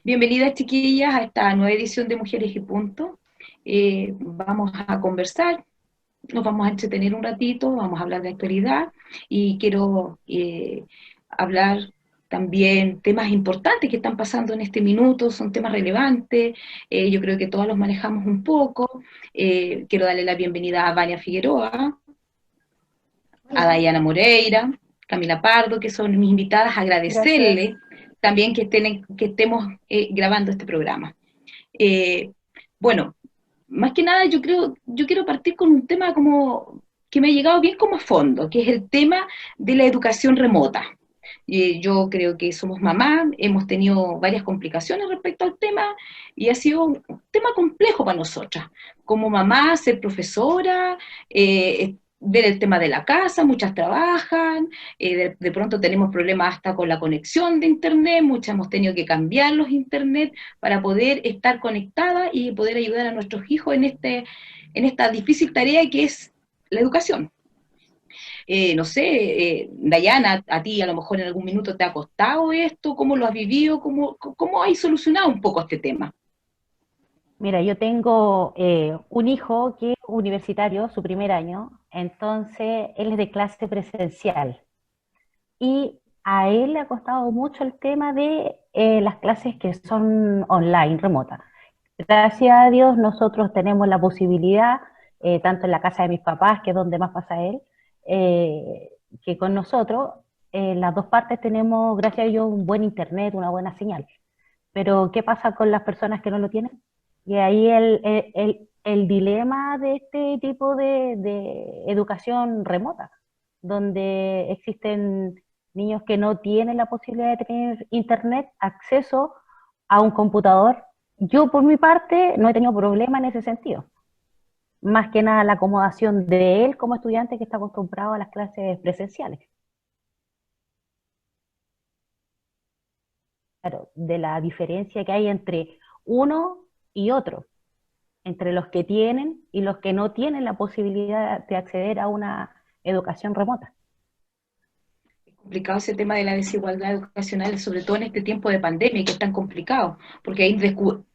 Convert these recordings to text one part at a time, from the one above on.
Bienvenidas chiquillas a esta nueva edición de Mujeres y Punto. Vamos a conversar, nos vamos a entretener un ratito, vamos a hablar de actualidad y quiero hablar también temas importantes que están pasando en este minuto, son temas relevantes, yo creo que todos los manejamos un poco. Quiero darle la bienvenida a Vania Figueroa, a Hola. Dayana Moreira, Camila Pardo, que son mis invitadas, Gracias. agradecerles también que estemos grabando este programa. Eh, bueno, más que nada yo quiero partir con un tema como que me ha llegado bien como a fondo, que es el tema de la educación remota. Yo creo que somos mamás, hemos tenido varias complicaciones respecto al tema y ha sido un tema complejo para nosotras. Como mamá, ser profesora, ver el tema de la casa, muchas trabajan, de pronto tenemos problemas hasta con la conexión de internet, muchas hemos tenido que cambiar los internet para poder estar conectadas y poder ayudar a nuestros hijos en esta difícil tarea que es la educación. No sé, Dayana, a ti a lo mejor en algún minuto te ha costado esto, ¿cómo lo has vivido? ¿Cómo has solucionado un poco este tema? Mira, yo tengo un hijo que es universitario, su primer año, entonces él es de clase presencial y a él le ha costado mucho el tema de las clases que son online, remotas. Gracias a Dios nosotros tenemos la posibilidad, tanto en la casa de mis papás, que es donde más pasa él, eh, que con nosotros, las dos partes tenemos, gracias a Dios, un buen internet, una buena señal. Pero, ¿qué pasa con las personas que no lo tienen? Y ahí el dilema de este tipo de educación remota, donde existen niños que no tienen la posibilidad de tener internet, acceso a un computador. Yo, por mi parte, no he tenido problema en ese sentido. Más que nada la acomodación de él como estudiante que está acostumbrado a las clases presenciales. Claro, de la diferencia que hay entre uno y otro, entre los que tienen y los que no tienen la posibilidad de acceder a una educación remota. Complicado ese tema de la desigualdad educacional, sobre todo en este tiempo de pandemia, que es tan complicado, porque ahí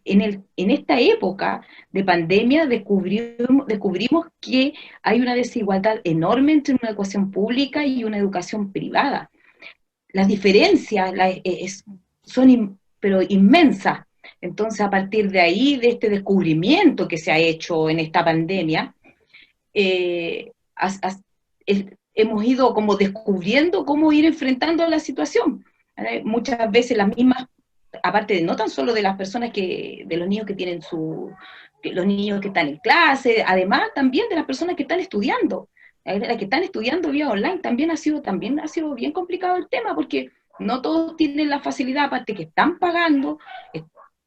en esta época de pandemia descubrimos que hay una desigualdad enorme entre una educación pública y una educación privada. Las diferencias son pero inmensas. Entonces, a partir de ahí, de este descubrimiento que se ha hecho en esta pandemia, eh, as, as, hemos ido como descubriendo cómo ir enfrentando la situación. Muchas veces las mismas, aparte de no tan solo de las personas de los niños que tienen los niños que están en clase, además también de las personas que están estudiando. Las que están estudiando vía online también ha sido bien complicado el tema porque no todos tienen la facilidad, aparte que están pagando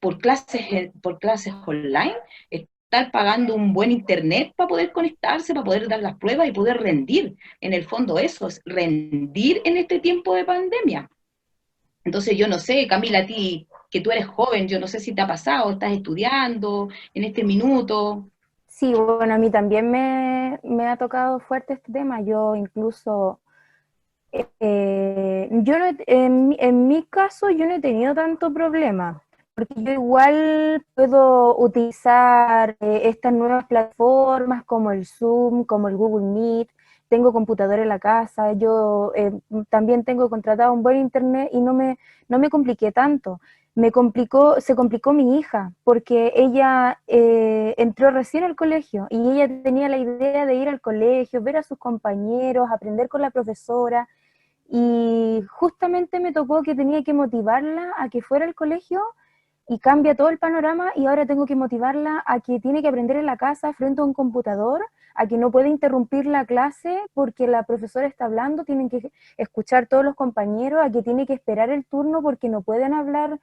por clases online, estar pagando un buen internet para poder conectarse, para poder dar las pruebas y poder rendir. En el fondo eso es rendir en este tiempo de pandemia. Entonces yo no sé, Camila, a ti que tú eres joven, yo no sé si te ha pasado, estás estudiando en este minuto. Sí, bueno, a mí también me ha tocado fuerte este tema. Yo incluso, yo no, en mi caso, yo no he tenido tanto problema, porque yo igual puedo utilizar estas nuevas plataformas como el Zoom, como el Google Meet. Tengo computadora en la casa, yo también tengo contratado un buen internet y no me compliqué tanto. Se complicó mi hija, porque ella entró recién al colegio y ella tenía la idea de ir al colegio, ver a sus compañeros, aprender con la profesora, y justamente me tocó que tenía que motivarla a que fuera al colegio y cambia todo el panorama, y ahora tengo que motivarla a que tiene que aprender en la casa frente a un computador, a que no puede interrumpir la clase porque la profesora está hablando, tienen que escuchar todos los compañeros, a que tiene que esperar el turno porque no pueden hablar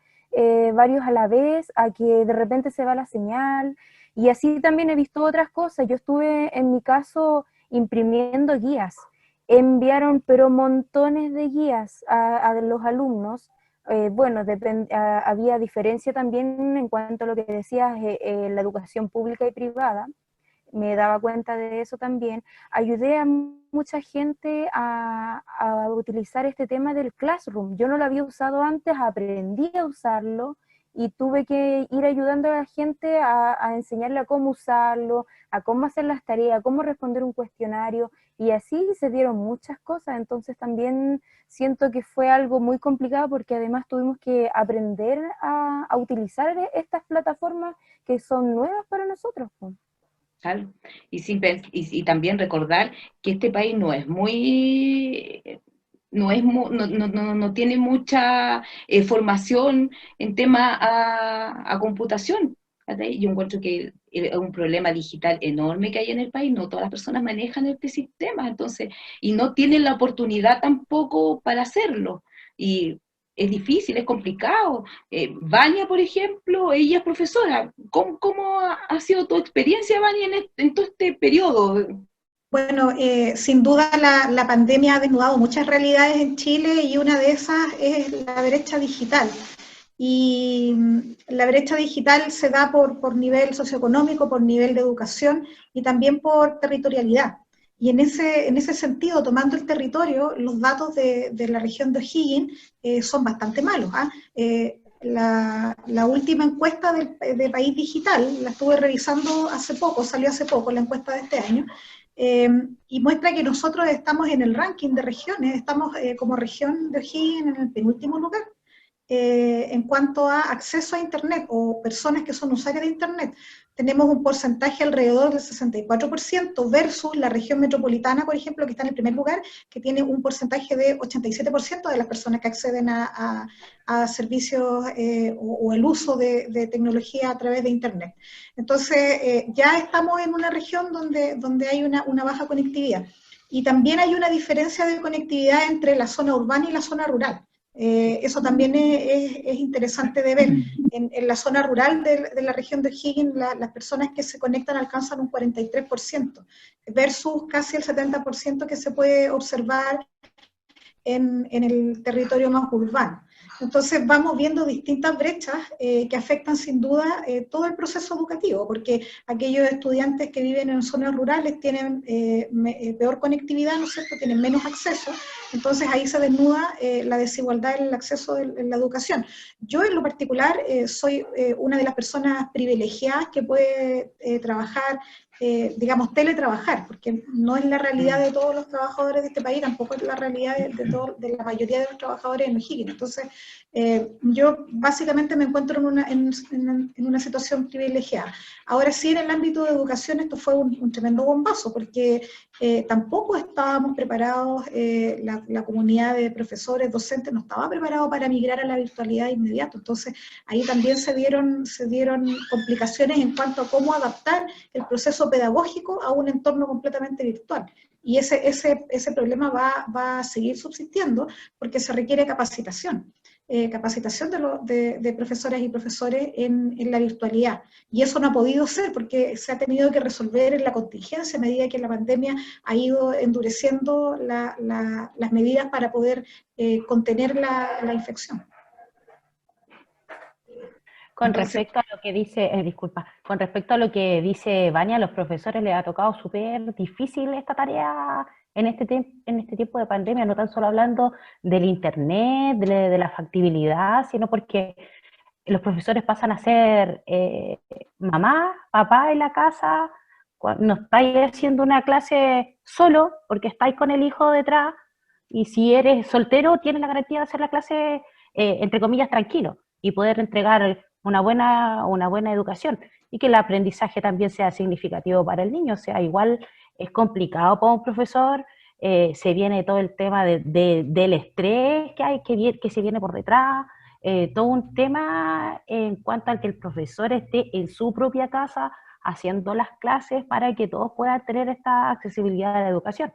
varios a la vez, a que de repente se va la señal. Y así también he visto otras cosas. Yo estuve en mi caso imprimiendo guías, enviaron pero montones de guías a los alumnos. Bueno, había diferencia también en cuanto a lo que decías, la educación pública y privada. Me daba cuenta de eso también. Ayudé a mucha gente a utilizar este tema del Classroom. Yo no lo había usado antes, aprendí a usarlo y tuve que ir ayudando a la gente a enseñarle a cómo usarlo, a cómo hacer las tareas, a cómo responder un cuestionario, y así se dieron muchas cosas. Entonces también siento que fue algo muy complicado porque además tuvimos que aprender a utilizar estas plataformas que son nuevas para nosotros, pues. Claro. Y también recordar que este país no tiene mucha formación en tema a computación. ¿Cachai? Yo encuentro que es un problema digital enorme que hay en el país, no todas las personas manejan este sistema, entonces, y no tienen la oportunidad tampoco para hacerlo. Y es difícil, es complicado. Vania, por ejemplo, ella es profesora. ¿Cómo ha sido tu experiencia, Vania, en todo este periodo? Bueno, sin duda la pandemia ha desnudado muchas realidades en Chile y una de esas es la brecha digital. Y la brecha digital se da por nivel socioeconómico, por nivel de educación y también por territorialidad. Y en ese sentido, tomando el territorio, los datos de la región de O'Higgins son bastante malos. La última encuesta de País Digital, la estuve revisando hace poco, salió hace poco la encuesta de este año, y muestra que nosotros estamos en el ranking de regiones, estamos como región de O'Higgins en el penúltimo lugar. En cuanto a acceso a Internet o personas que son usuarias de Internet. Tenemos un porcentaje alrededor del 64% versus la región metropolitana, por ejemplo, que está en el primer lugar, que tiene un porcentaje de 87% de las personas que acceden a servicios o el uso de tecnología a través de Internet. Entonces, ya estamos en una región donde hay una baja conectividad. Y también hay una diferencia de conectividad entre la zona urbana y la zona rural. Eso también es interesante de ver. En la zona rural de la región de O'Higgins, las personas que se conectan alcanzan un 43%, versus casi el 70% que se puede observar en el territorio más urbano. Entonces vamos viendo distintas brechas que afectan sin duda todo el proceso educativo, porque aquellos estudiantes que viven en zonas rurales tienen peor conectividad, ¿no es cierto?, tienen menos acceso, entonces ahí se desnuda la desigualdad en el acceso en la educación. Yo en lo particular soy una de las personas privilegiadas que puede trabajar, digamos, teletrabajar, porque no es la realidad de todos los trabajadores de este país, tampoco es la realidad de la mayoría de los trabajadores en O'Higgins. Entonces, yo básicamente me encuentro en una situación privilegiada. Ahora sí, en el ámbito de educación esto fue un tremendo bombazo, porque tampoco estábamos preparados, la comunidad de profesores, docentes, no estaba preparado para migrar a la virtualidad de inmediato. Entonces, ahí también se dieron complicaciones en cuanto a cómo adaptar el proceso pedagógico a un entorno completamente virtual. Y ese problema va a seguir subsistiendo porque se requiere capacitación. Capacitación de profesoras y profesores en la virtualidad. Y eso no ha podido ser porque se ha tenido que resolver en la contingencia a medida que la pandemia ha ido endureciendo las medidas para poder contener la infección. Con Entonces, respecto a lo que dice, con respecto a lo que dice Vania, a los profesores les ha tocado súper difícil esta tarea en este tiempo de pandemia, no tan solo hablando del internet, de la factibilidad, sino porque los profesores pasan a ser mamá, papá en la casa, no estáis haciendo una clase solo, porque estáis con el hijo detrás, y si eres soltero, tienes la garantía de hacer la clase, entre comillas, tranquilo, y poder entregar una buena educación, y que el aprendizaje también sea significativo para el niño. O sea, igual es complicado para un profesor, se viene todo el tema del estrés que se viene por detrás, todo un tema en cuanto a que el profesor esté en su propia casa haciendo las clases para que todos puedan tener esta accesibilidad a la educación.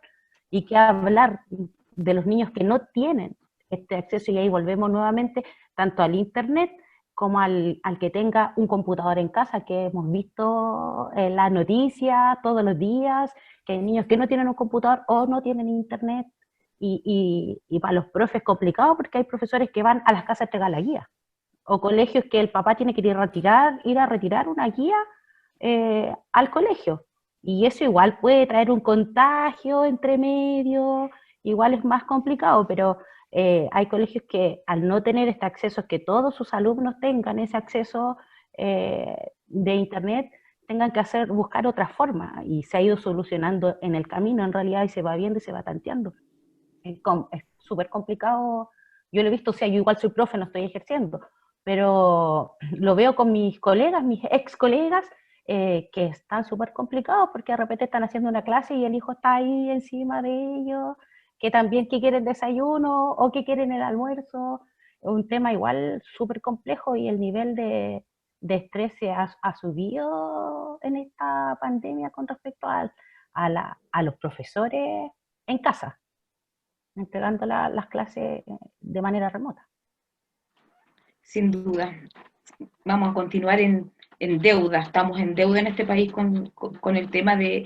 Y que hablar de los niños que no tienen este acceso, y ahí volvemos nuevamente tanto al internet como al que tenga un computador en casa, que hemos visto en las noticias todos los días, que hay niños que no tienen un computador o no tienen internet, y para los profes es complicado porque hay profesores que van a las casas a entregar la guía, o colegios que el papá tiene que ir a retirar una guía al colegio, y eso igual puede traer un contagio entre medio, igual es más complicado, pero hay colegios que al no tener este acceso, que todos sus alumnos tengan ese acceso de internet, tengan que buscar otra forma, y se ha ido solucionando en el camino en realidad, y se va viendo y se va tanteando. Es súper complicado, yo lo he visto, o sea, yo igual soy profe, no estoy ejerciendo, pero lo veo con mis colegas, mis ex colegas, que están súper complicados porque de repente están haciendo una clase y el hijo está ahí encima de ellos, que también que quieren desayuno o que quieren el almuerzo, un tema igual súper complejo, y el nivel de estrés ha subido en esta pandemia con respecto a los profesores en casa, entregando las clases de manera remota. Sin duda. Vamos a continuar en deuda, estamos en deuda en este país con el tema del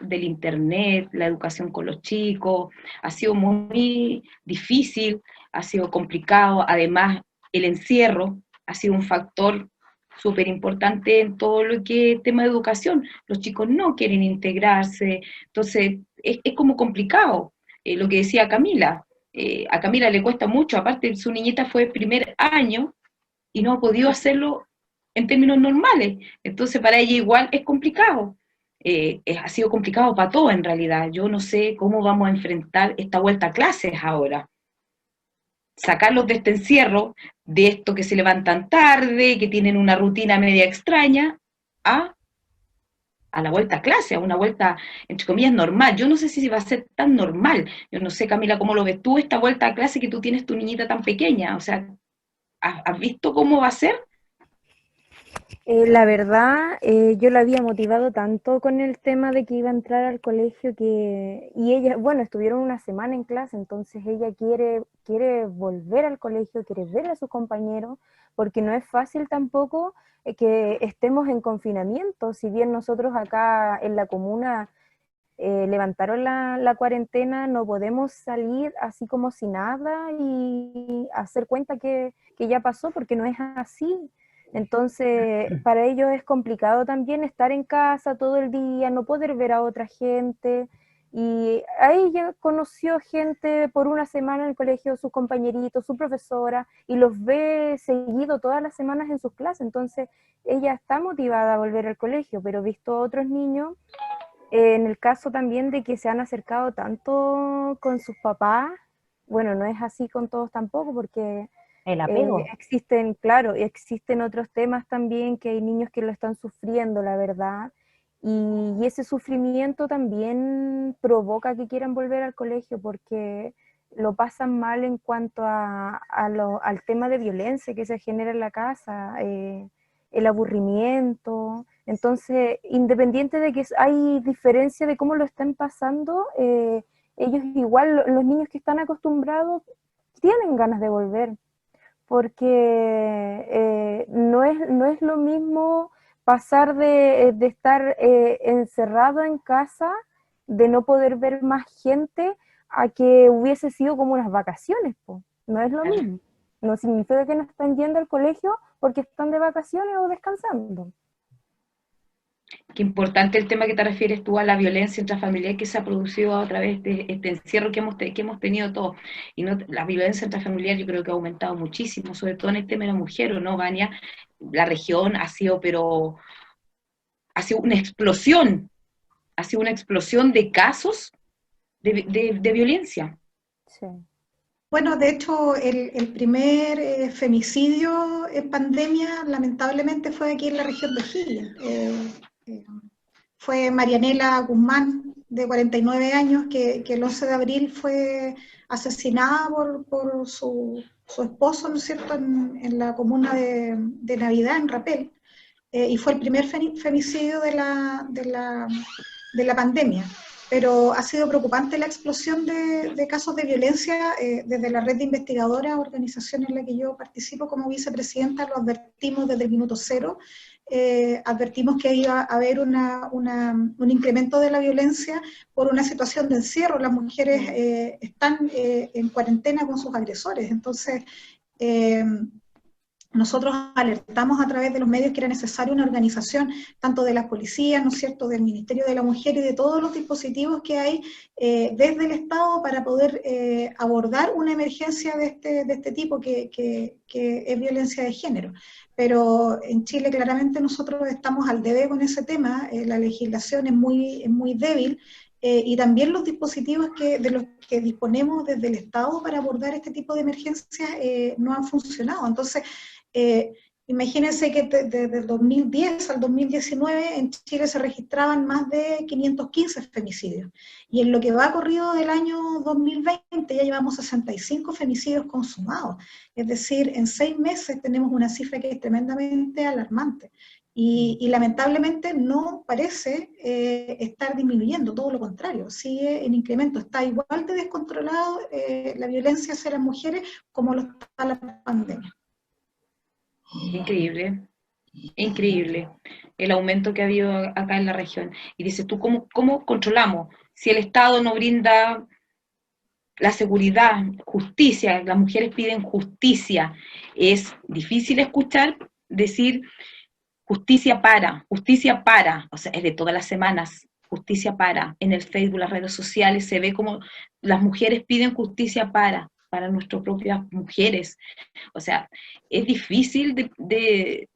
internet, la educación con los chicos, ha sido muy difícil, ha sido complicado, además el encierro ha sido un factor súper importante en todo lo que es tema de educación, los chicos no quieren integrarse, entonces es como complicado, lo que decía Camila, a Camila le cuesta mucho, aparte su niñita fue primer año, y no ha podido hacerlo en términos normales. Entonces, para ella igual es complicado. Ha sido complicado para todo en realidad. Yo no sé cómo vamos a enfrentar esta vuelta a clases ahora. Sacarlos de este encierro, de esto que se levantan tarde, que tienen una rutina media extraña, a, a la vuelta a clase, a una vuelta, entre comillas, normal. Yo no sé si va a ser tan normal. Yo no sé, Camila, cómo lo ves tú, esta vuelta a clase que tú tienes tu niñita tan pequeña. O sea, ¿has visto cómo va a ser? La verdad, yo la había motivado tanto con el tema de que iba a entrar al colegio y ella, bueno, estuvieron una semana en clase, entonces ella quiere volver al colegio, quiere ver a sus compañeros, porque no es fácil tampoco que estemos en confinamiento. Si bien nosotros acá en la comuna levantaron la cuarentena, no podemos salir así como si nada y hacer cuenta que ya pasó, porque no es así. Entonces, para ellos es complicado también estar en casa todo el día, no poder ver a otra gente. Y a ella conoció gente por una semana en el colegio, sus compañeritos, su profesora, y los ve seguido todas las semanas en sus clases. Entonces, ella está motivada a volver al colegio, pero visto a otros niños, en el caso también de que se han acercado tanto con sus papás, bueno, no es así con todos tampoco, porque El apego. existen, claro, existen otros temas también, que hay niños que lo están sufriendo, la verdad, y ese sufrimiento también provoca que quieran volver al colegio, porque lo pasan mal en cuanto al tema de violencia que se genera en la casa, el aburrimiento. Entonces, independiente de que hay diferencia de cómo lo están pasando, ellos igual, los niños que están acostumbrados, tienen ganas de volver, porque no es lo mismo pasar de estar encerrado en casa, de no poder ver más gente, a que hubiese sido como unas vacaciones, po. No es lo mismo. No significa que no están yendo al colegio porque están de vacaciones o descansando. Qué importante el tema que te refieres tú a la violencia intrafamiliar que se ha producido a través de este encierro que hemos tenido todos. Y no, la violencia intrafamiliar yo creo que ha aumentado muchísimo, sobre todo en el tema de la mujer, ¿o no, Vania? La región ha sido una explosión de casos de violencia. Sí. Bueno, de hecho, el primer femicidio en pandemia, lamentablemente, fue aquí en la región de O'Higgins. Fue Marianela Guzmán, de 49 años, que el 11 de abril fue asesinada por su esposo, ¿no es cierto?, en la comuna de Navidad, en Rapel, y fue el primer femicidio de la pandemia. Pero ha sido preocupante la explosión de casos de violencia. Desde la red de investigadoras, organización en la que yo participo como vicepresidenta, lo advertimos desde el minuto cero. Advertimos que iba a haber un incremento de la violencia por una situación de encierro. Las mujeres están en cuarentena con sus agresores, entonces nosotros alertamos a través de los medios que era necesaria una organización, tanto de las policías, ¿no es cierto?, del Ministerio de la Mujer y de todos los dispositivos que hay desde el Estado para poder abordar una emergencia de este tipo que es violencia de género. Pero en Chile claramente nosotros estamos al debe con ese tema, la legislación es muy débil, y también los dispositivos de los que disponemos desde el Estado para abordar este tipo de emergencias no han funcionado. Entonces, imagínense que desde el 2010 al 2019 en Chile se registraban más de 515 femicidios, y en lo que va corrido del año 2020 ya llevamos 65 femicidios consumados, es decir, en 6 meses tenemos una cifra que es tremendamente alarmante. Y lamentablemente no parece estar disminuyendo, todo lo contrario, sigue en incremento, está igual de descontrolado la violencia hacia las mujeres como lo está la pandemia. Increíble, increíble el aumento que ha habido acá en la región. Y dices tú, ¿cómo controlamos? Si el Estado no brinda la seguridad, justicia, las mujeres piden justicia, es difícil escuchar decir justicia para, o sea, es de todas las semanas, justicia en el Facebook, las redes sociales, se ve como las mujeres piden justicia para nuestras propias mujeres. O sea, es difícil de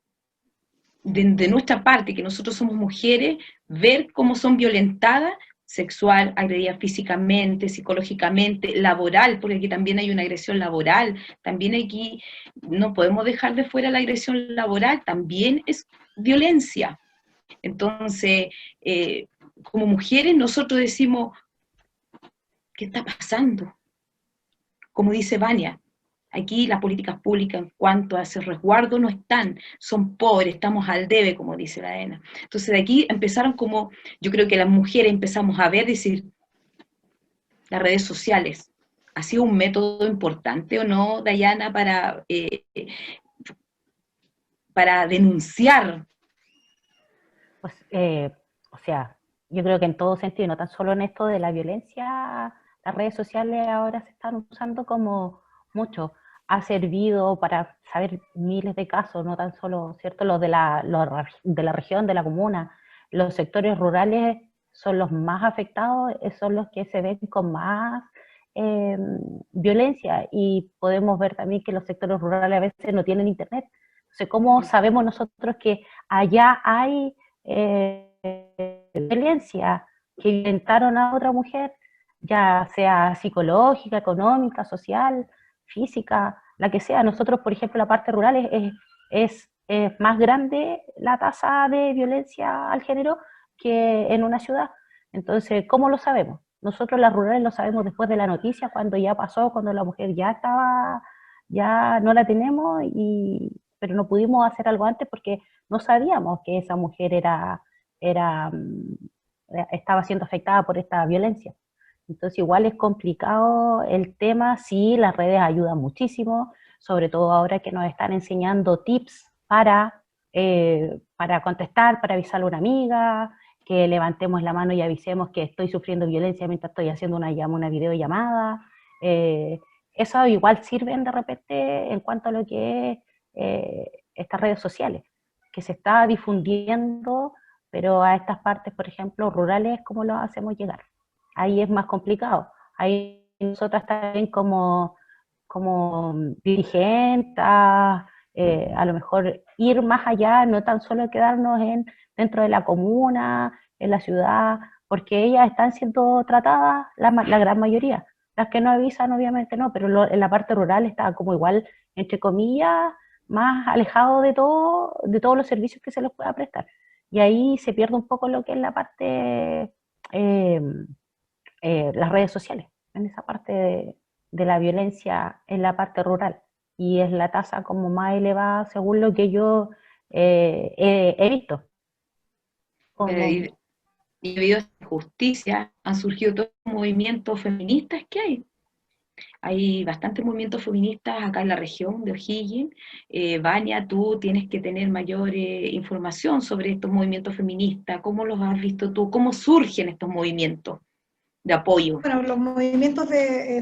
nuestra parte, que nosotros somos mujeres, ver cómo son violentadas sexual, agredidas físicamente, psicológicamente, laboral, porque aquí también hay una agresión laboral, también aquí no podemos dejar de fuera la agresión laboral, también es violencia. Entonces, como mujeres nosotros decimos, ¿qué está pasando? Como dice Vania, aquí las políticas públicas en cuanto a ese resguardo no están, son pobres, estamos al debe, como dice la ENA. Entonces de aquí empezaron como, yo creo que las mujeres empezamos a ver, decir, las redes sociales, ¿ha sido un método importante o no, Dayana, para denunciar? Pues, o sea, yo creo que en todo sentido, no tan solo en esto de la violencia, las redes sociales ahora se están usando como mucho. Ha servido para saber miles de casos, no tan solo, ¿cierto?, los de la región, de la comuna. Los sectores rurales son los más afectados, son los que se ven con más violencia, y podemos ver también que los sectores rurales a veces no tienen internet. Entonces, ¿cómo sabemos nosotros que allá hay violencia, que violentaron a otra mujer, ya sea psicológica, económica, social, física, la que sea? Nosotros, por ejemplo, la parte rural es más grande la tasa de violencia al género que en una ciudad. Entonces, ¿cómo lo sabemos? Nosotros las rurales lo sabemos después de la noticia, cuando ya pasó, cuando la mujer ya estaba, ya no la tenemos, pero no pudimos hacer algo antes porque no sabíamos que esa mujer estaba siendo afectada por esta violencia. Entonces igual es complicado el tema. Sí, las redes ayudan muchísimo, sobre todo ahora que nos están enseñando tips para contestar, para avisarle a una amiga, que levantemos la mano y avisemos que estoy sufriendo violencia mientras estoy haciendo una videollamada. Eso igual sirven de repente en cuanto a lo que es estas redes sociales, que se está difundiendo, pero a estas partes, por ejemplo, rurales, ¿cómo lo hacemos llegar? Ahí es más complicado. Ahí nosotras también como dirigentes, a lo mejor ir más allá, no tan solo quedarnos dentro de la comuna, en la ciudad, porque ellas están siendo tratadas, la gran mayoría. Las que no avisan, obviamente no, pero en la parte rural está como igual, entre comillas, más alejado de todos los servicios que se les pueda prestar. Y ahí se pierde un poco lo que es la parte, las redes sociales, en esa parte de la violencia en la parte rural. Y es la tasa como más elevada según lo que yo he visto. Y debido a esta justicia han surgido todos los movimientos feministas que hay. Hay bastantes movimientos feministas acá en la región de O'Higgins. Vania, tú tienes que tener mayor información sobre estos movimientos feministas. ¿Cómo los has visto tú? ¿Cómo surgen estos movimientos? de apoyo. Bueno, los movimientos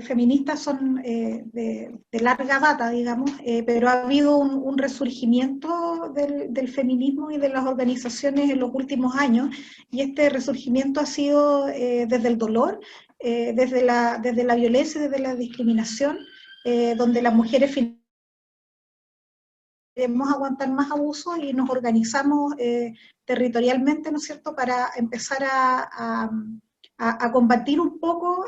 feministas son de larga data, digamos, pero ha habido un resurgimiento del feminismo y de las organizaciones en los últimos años, y este resurgimiento ha sido desde el dolor, desde la violencia, desde la discriminación, donde las mujeres queremos aguantar más abusos y nos organizamos territorialmente, ¿no es cierto?, para empezar a combatir un poco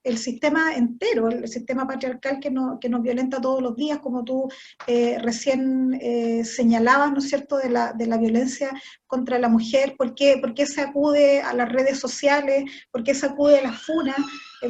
el sistema entero, el sistema patriarcal que nos violenta todos los días, como tú recién señalabas, ¿no es cierto?, de la violencia contra la mujer. ¿Por qué se acude a las redes sociales? ¿Por qué se acude a las funas?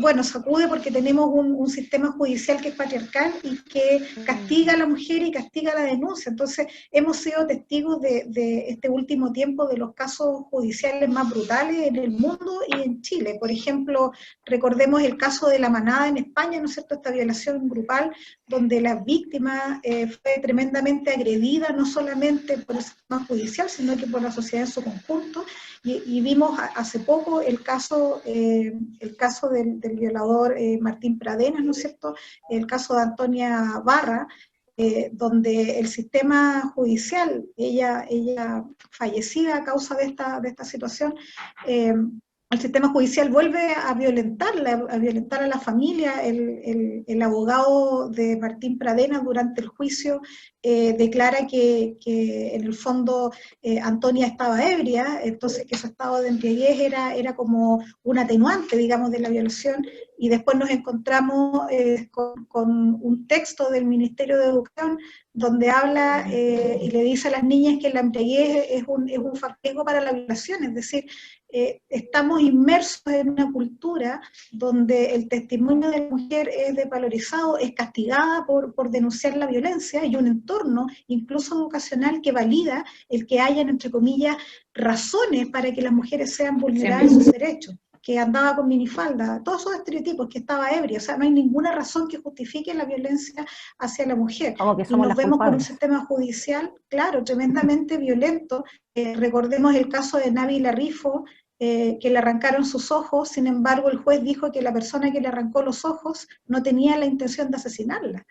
Bueno, se acude porque tenemos un sistema judicial que es patriarcal y que castiga a la mujer y castiga la denuncia. Entonces, hemos sido testigos de este último tiempo de los casos judiciales más brutales en el mundo y en Chile. Por ejemplo, recordemos el caso de La Manada en España, ¿no es cierto?, esta violación grupal, donde la víctima fue tremendamente agredida, no solamente por el sistema judicial, sino que por la sociedad en su conjunto. Y vimos hace poco el caso del violador Martín Pradenas, ¿no es cierto?, el caso de Antonia Barra, donde el sistema judicial, ella fallecida a causa de esta situación, el sistema judicial vuelve a violentarla, a violentar a la familia. El abogado de Martín Pradenas durante el juicio declara que en el fondo Antonia estaba ebria, entonces que su estado de embriaguez era como un atenuante, digamos, de la violación, y después nos encontramos con un texto del Ministerio de Educación donde habla y le dice a las niñas que la embriaguez es un factor para la violación, es decir, estamos inmersos en una cultura donde el testimonio de la mujer es desvalorizado, es castigada por denunciar la violencia, y un entorno, incluso educacional, que valida el que hayan, entre comillas, razones para que las mujeres sean vulneradas en sus derechos, que andaba con minifalda, todos esos estereotipos, que estaba ebria. O sea, no hay ninguna razón que justifique la violencia hacia la mujer. Como que Y somos nos las vemos con un culpables. sistema judicial, claro, tremendamente violento. Recordemos el caso de Nabila Rifo, que le arrancaron sus ojos. Sin embargo, el juez dijo que la persona que le arrancó los ojos no tenía la intención de asesinarla.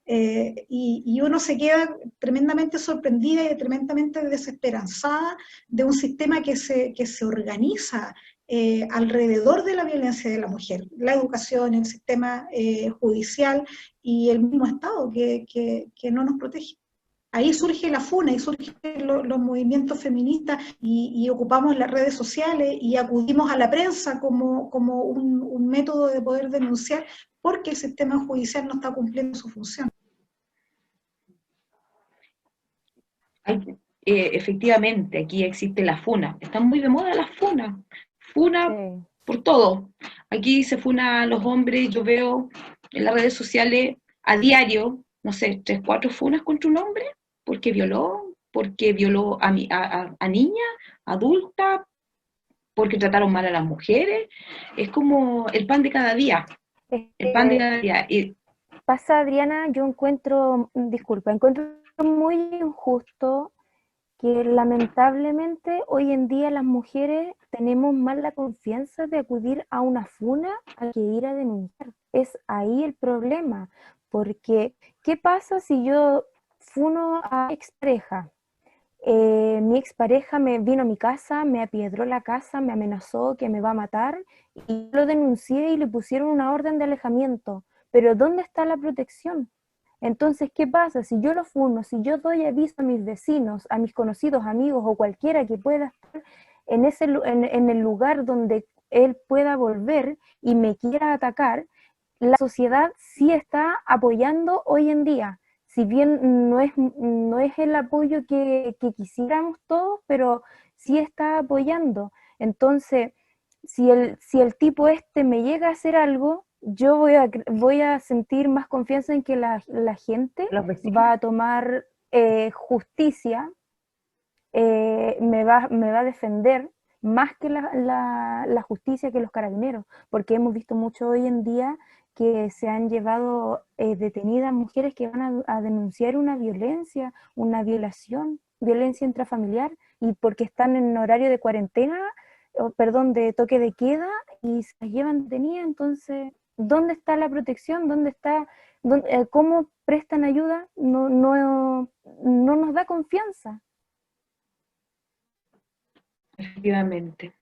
Y uno se queda tremendamente sorprendida y tremendamente desesperanzada de un sistema que se organiza alrededor de la violencia de la mujer, la educación, el sistema judicial y el mismo Estado que no nos protege. Ahí surge la FUNA, y surgen los movimientos feministas, y ocupamos las redes sociales y acudimos a la prensa como un método de poder denunciar, porque el sistema judicial no está cumpliendo su función. Efectivamente, aquí existe la funa. Están muy de moda las funas. Funa Sí. por todo. Aquí se funa a los hombres. Yo veo en las redes sociales a diario, no sé, 3, 4 funas contra un hombre porque violó a niña, adulta, porque trataron mal a las mujeres. Es como el pan de cada día. El pan de cada día. Pasa, Adriana, yo encuentro muy injusto que lamentablemente hoy en día las mujeres tenemos más la confianza de acudir a una funa a que ir a denunciar. Es ahí el problema, porque ¿qué pasa si yo funo a mi expareja? Mi expareja me vino a mi casa, me apiedró la casa, me amenazó que me va a matar, y lo denuncié y le pusieron una orden de alejamiento. Pero ¿dónde está la protección? Entonces, ¿qué pasa? Si yo lo funo, si yo doy aviso a mis vecinos, a mis conocidos, amigos o cualquiera que pueda estar en el lugar donde él pueda volver y me quiera atacar, la sociedad sí está apoyando hoy en día. Si bien no es el apoyo que quisiéramos todos, pero sí está apoyando. Entonces, si el tipo este me llega a hacer algo, yo voy a sentir más confianza en que la gente va a tomar justicia, me va a defender más que la justicia, que los carabineros, porque hemos visto mucho hoy en día que se han llevado detenidas mujeres que van a denunciar una violencia, una violación, violencia intrafamiliar, y porque están en horario de cuarentena, perdón, de toque de queda y se las llevan detenidas. Entonces, ¿dónde está la protección? ¿Dónde está, cómo prestan ayuda? No nos da confianza. Efectivamente.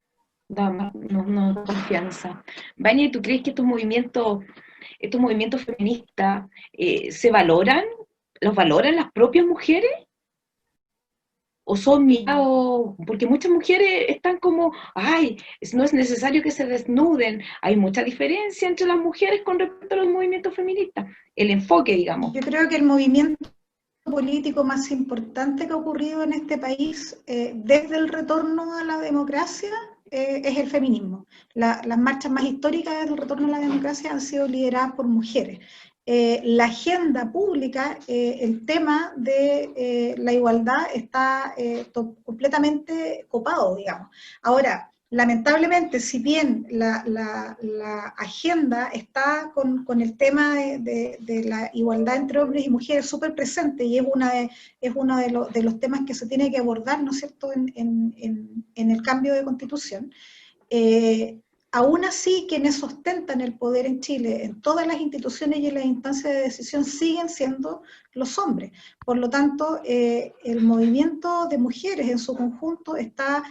No da confianza. Vania, ¿tú crees que estos movimientos feministas se valoran? ¿Los valoran las propias mujeres? ¿O son mirados? Porque muchas mujeres están como, ay, no es necesario que se desnuden. Hay mucha diferencia entre las mujeres con respecto a los movimientos feministas. El enfoque, digamos. Yo creo que el movimiento político más importante que ha ocurrido en este país desde el retorno a la democracia es el feminismo. Las marchas más históricas desde el retorno a la democracia han sido lideradas por mujeres. La agenda pública, el tema de la igualdad está completamente copado, digamos. Ahora, lamentablemente, si bien la agenda está con el tema de la igualdad entre hombres y mujeres súper presente y es uno de los temas que se tiene que abordar, ¿no es cierto?, en el cambio de constitución, aún así quienes ostentan el poder en Chile, en todas las instituciones y en las instancias de decisión, siguen siendo los hombres. Por lo tanto, el movimiento de mujeres en su conjunto está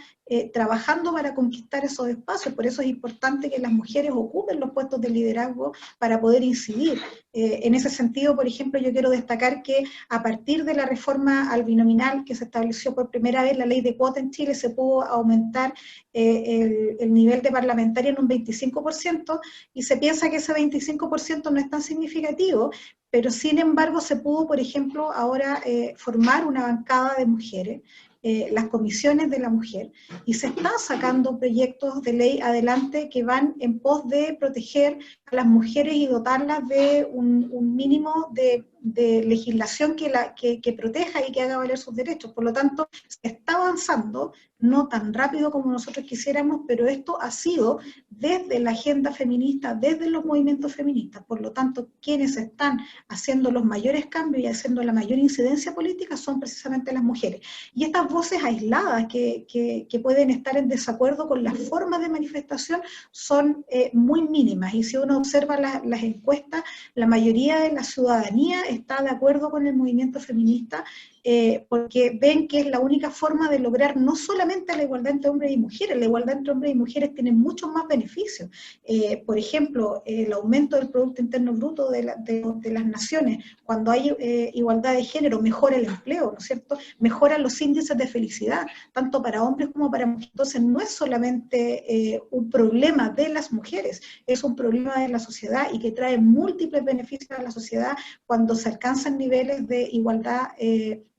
trabajando para conquistar esos espacios. Por eso es importante que las mujeres ocupen los puestos de liderazgo para poder incidir. En ese sentido, por ejemplo, yo quiero destacar que a partir de la reforma al binominal que se estableció por primera vez la ley de cuota en Chile, se pudo aumentar el nivel de parlamentaria en un 25%, y se piensa que ese 25% no es tan significativo, pero sin embargo se pudo, por ejemplo, ahora formar una bancada de mujeres, las comisiones de la mujer, y se están sacando proyectos de ley adelante que van en pos de proteger a las mujeres y dotarlas de un mínimo de legislación que proteja y que haga valer sus derechos. Por lo tanto, se está avanzando, no tan rápido como nosotros quisiéramos, pero esto ha sido desde la agenda feminista, desde los movimientos feministas. Por lo tanto, quienes están haciendo los mayores cambios y haciendo la mayor incidencia política son precisamente las mujeres. Y estas voces aisladas que pueden estar en desacuerdo con las formas de manifestación son muy mínimas, y si uno observa las encuestas, la mayoría de la ciudadanía está de acuerdo con el movimiento feminista, porque ven que es la única forma de lograr no solamente la igualdad entre hombres y mujeres. La igualdad entre hombres y mujeres tiene muchos más beneficios. Por ejemplo, el aumento del Producto Interno Bruto de las naciones. Cuando hay igualdad de género, mejora el empleo, ¿no es cierto? Mejoran los índices de felicidad, tanto para hombres como para mujeres. Entonces, no es solamente un problema de las mujeres, es un problema de la sociedad, y que trae múltiples beneficios a la sociedad cuando se alcanzan niveles de igualdad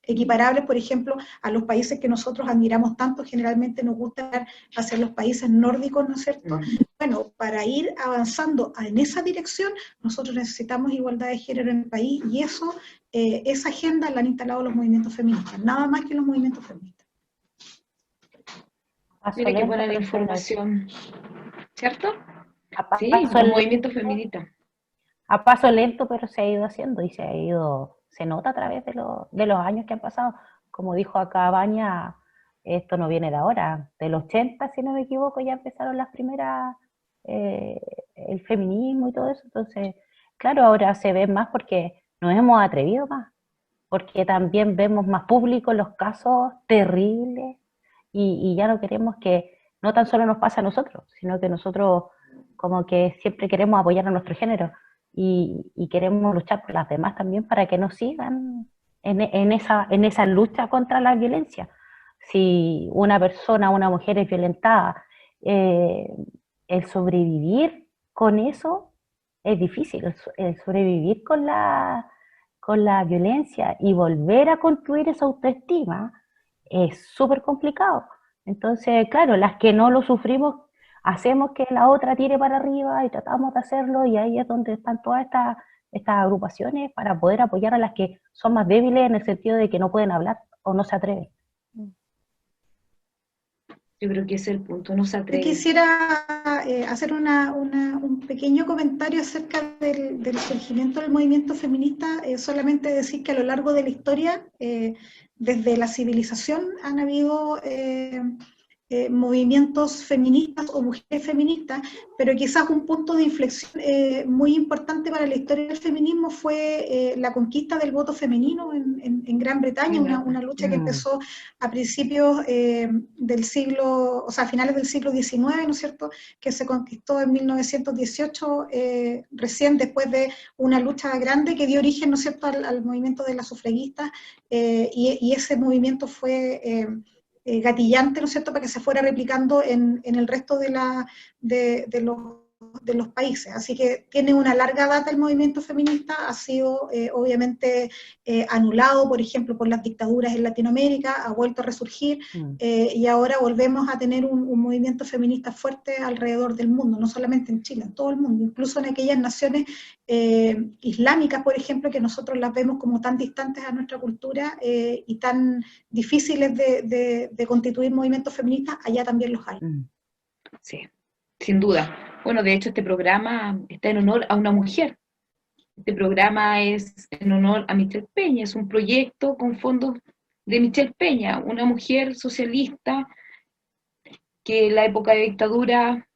equiparables, por ejemplo, a los países que nosotros admiramos tanto. Generalmente nos gusta ver hacia los países nórdicos, ¿no es cierto? Bueno, para ir avanzando en esa dirección, nosotros necesitamos igualdad de género en el país, y eso, esa agenda la han instalado los movimientos feministas, nada más que los movimientos feministas. Mira qué buena la información, ¿cierto? Sí, los movimientos feministas. A paso lento, pero se ha ido haciendo y se nota a través de los años que han pasado. Como dijo acá Vania, esto no viene de ahora, del 80, si no me equivoco, ya empezaron las primeras, el feminismo y todo eso. Entonces, claro, ahora se ve más porque nos hemos atrevido más, porque también vemos más públicos los casos terribles, y ya no queremos que no tan solo nos pase a nosotros, sino que nosotros como que siempre queremos apoyar a nuestro género. Y queremos luchar por las demás también para que no sigan en esa lucha contra la violencia. Si una persona, una mujer es violentada, el sobrevivir con eso es difícil, el sobrevivir con la violencia y volver a construir esa autoestima es súper complicado. Entonces, claro, las que no lo sufrimos, hacemos que la otra tire para arriba y tratamos de hacerlo, y ahí es donde están todas estas agrupaciones para poder apoyar a las que son más débiles en el sentido de que no pueden hablar o no se atreven. Yo creo que ese es el punto, no se atreven. Yo quisiera hacer un pequeño comentario acerca del surgimiento del movimiento feminista, solamente decir que a lo largo de la historia, desde la civilización han habido movimientos feministas o mujeres feministas, pero quizás un punto de inflexión muy importante para la historia del feminismo fue la conquista del voto femenino en Gran Bretaña, una lucha que empezó a principios del siglo, o sea, a finales del siglo XIX, ¿no es cierto?, que se conquistó en 1918, recién después de una lucha grande que dio origen, ¿no es cierto?, al movimiento de las sufragistas, y ese movimiento fue gatillante, ¿no es cierto?, para que se fuera replicando en el resto de los países. Así que tiene una larga data el movimiento feminista, ha sido obviamente anulado, por ejemplo, por las dictaduras en Latinoamérica, ha vuelto a resurgir, y ahora volvemos a tener un movimiento feminista fuerte alrededor del mundo, no solamente en Chile, en todo el mundo, incluso en aquellas naciones islámicas, por ejemplo, que nosotros las vemos como tan distantes a nuestra cultura y tan difíciles de constituir movimientos feministas, allá también los hay. Sí, sin duda. Bueno, de hecho este programa está en honor a una mujer. Este programa es en honor a Michelle Peña, es un proyecto con fondos de Michelle Peña, una mujer socialista que en la época de dictadura,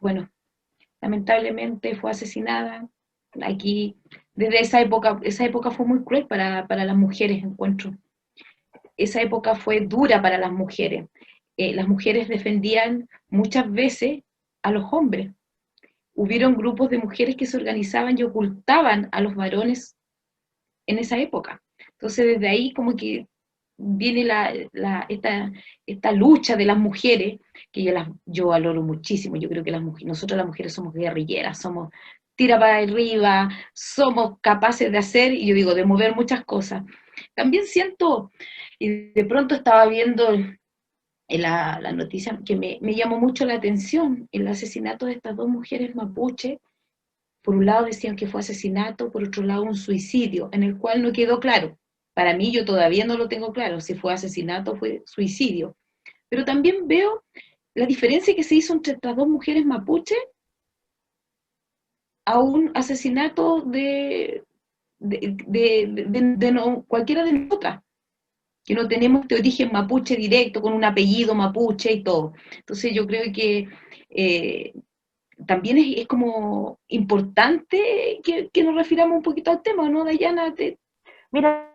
bueno, lamentablemente fue asesinada. Aquí, desde esa época fue muy cruel para las mujeres, encuentro. Esa época fue dura para las mujeres. Las mujeres defendían muchas veces a los hombres. Hubieron grupos de mujeres que se organizaban y ocultaban a los varones en esa época. Entonces desde ahí como que viene esta lucha de las mujeres, que yo valoro muchísimo. Yo creo que nosotros las mujeres somos guerrilleras, somos tira para arriba, somos capaces de hacer, y yo digo, de mover muchas cosas. También siento, y de pronto estaba viendo en la noticia que me llamó mucho la atención, el asesinato de estas dos mujeres mapuche. Por un lado decían que fue asesinato, por otro lado un suicidio, en el cual no quedó claro. Para mí yo todavía no lo tengo claro, si fue asesinato o fue suicidio. Pero también veo la diferencia que se hizo entre estas dos mujeres mapuche a un asesinato de no, cualquiera de nosotras, que no tenemos este origen mapuche directo, con un apellido mapuche y todo. Entonces yo creo que también es como importante que nos refiramos un poquito al tema, ¿no, Dayana? Mira,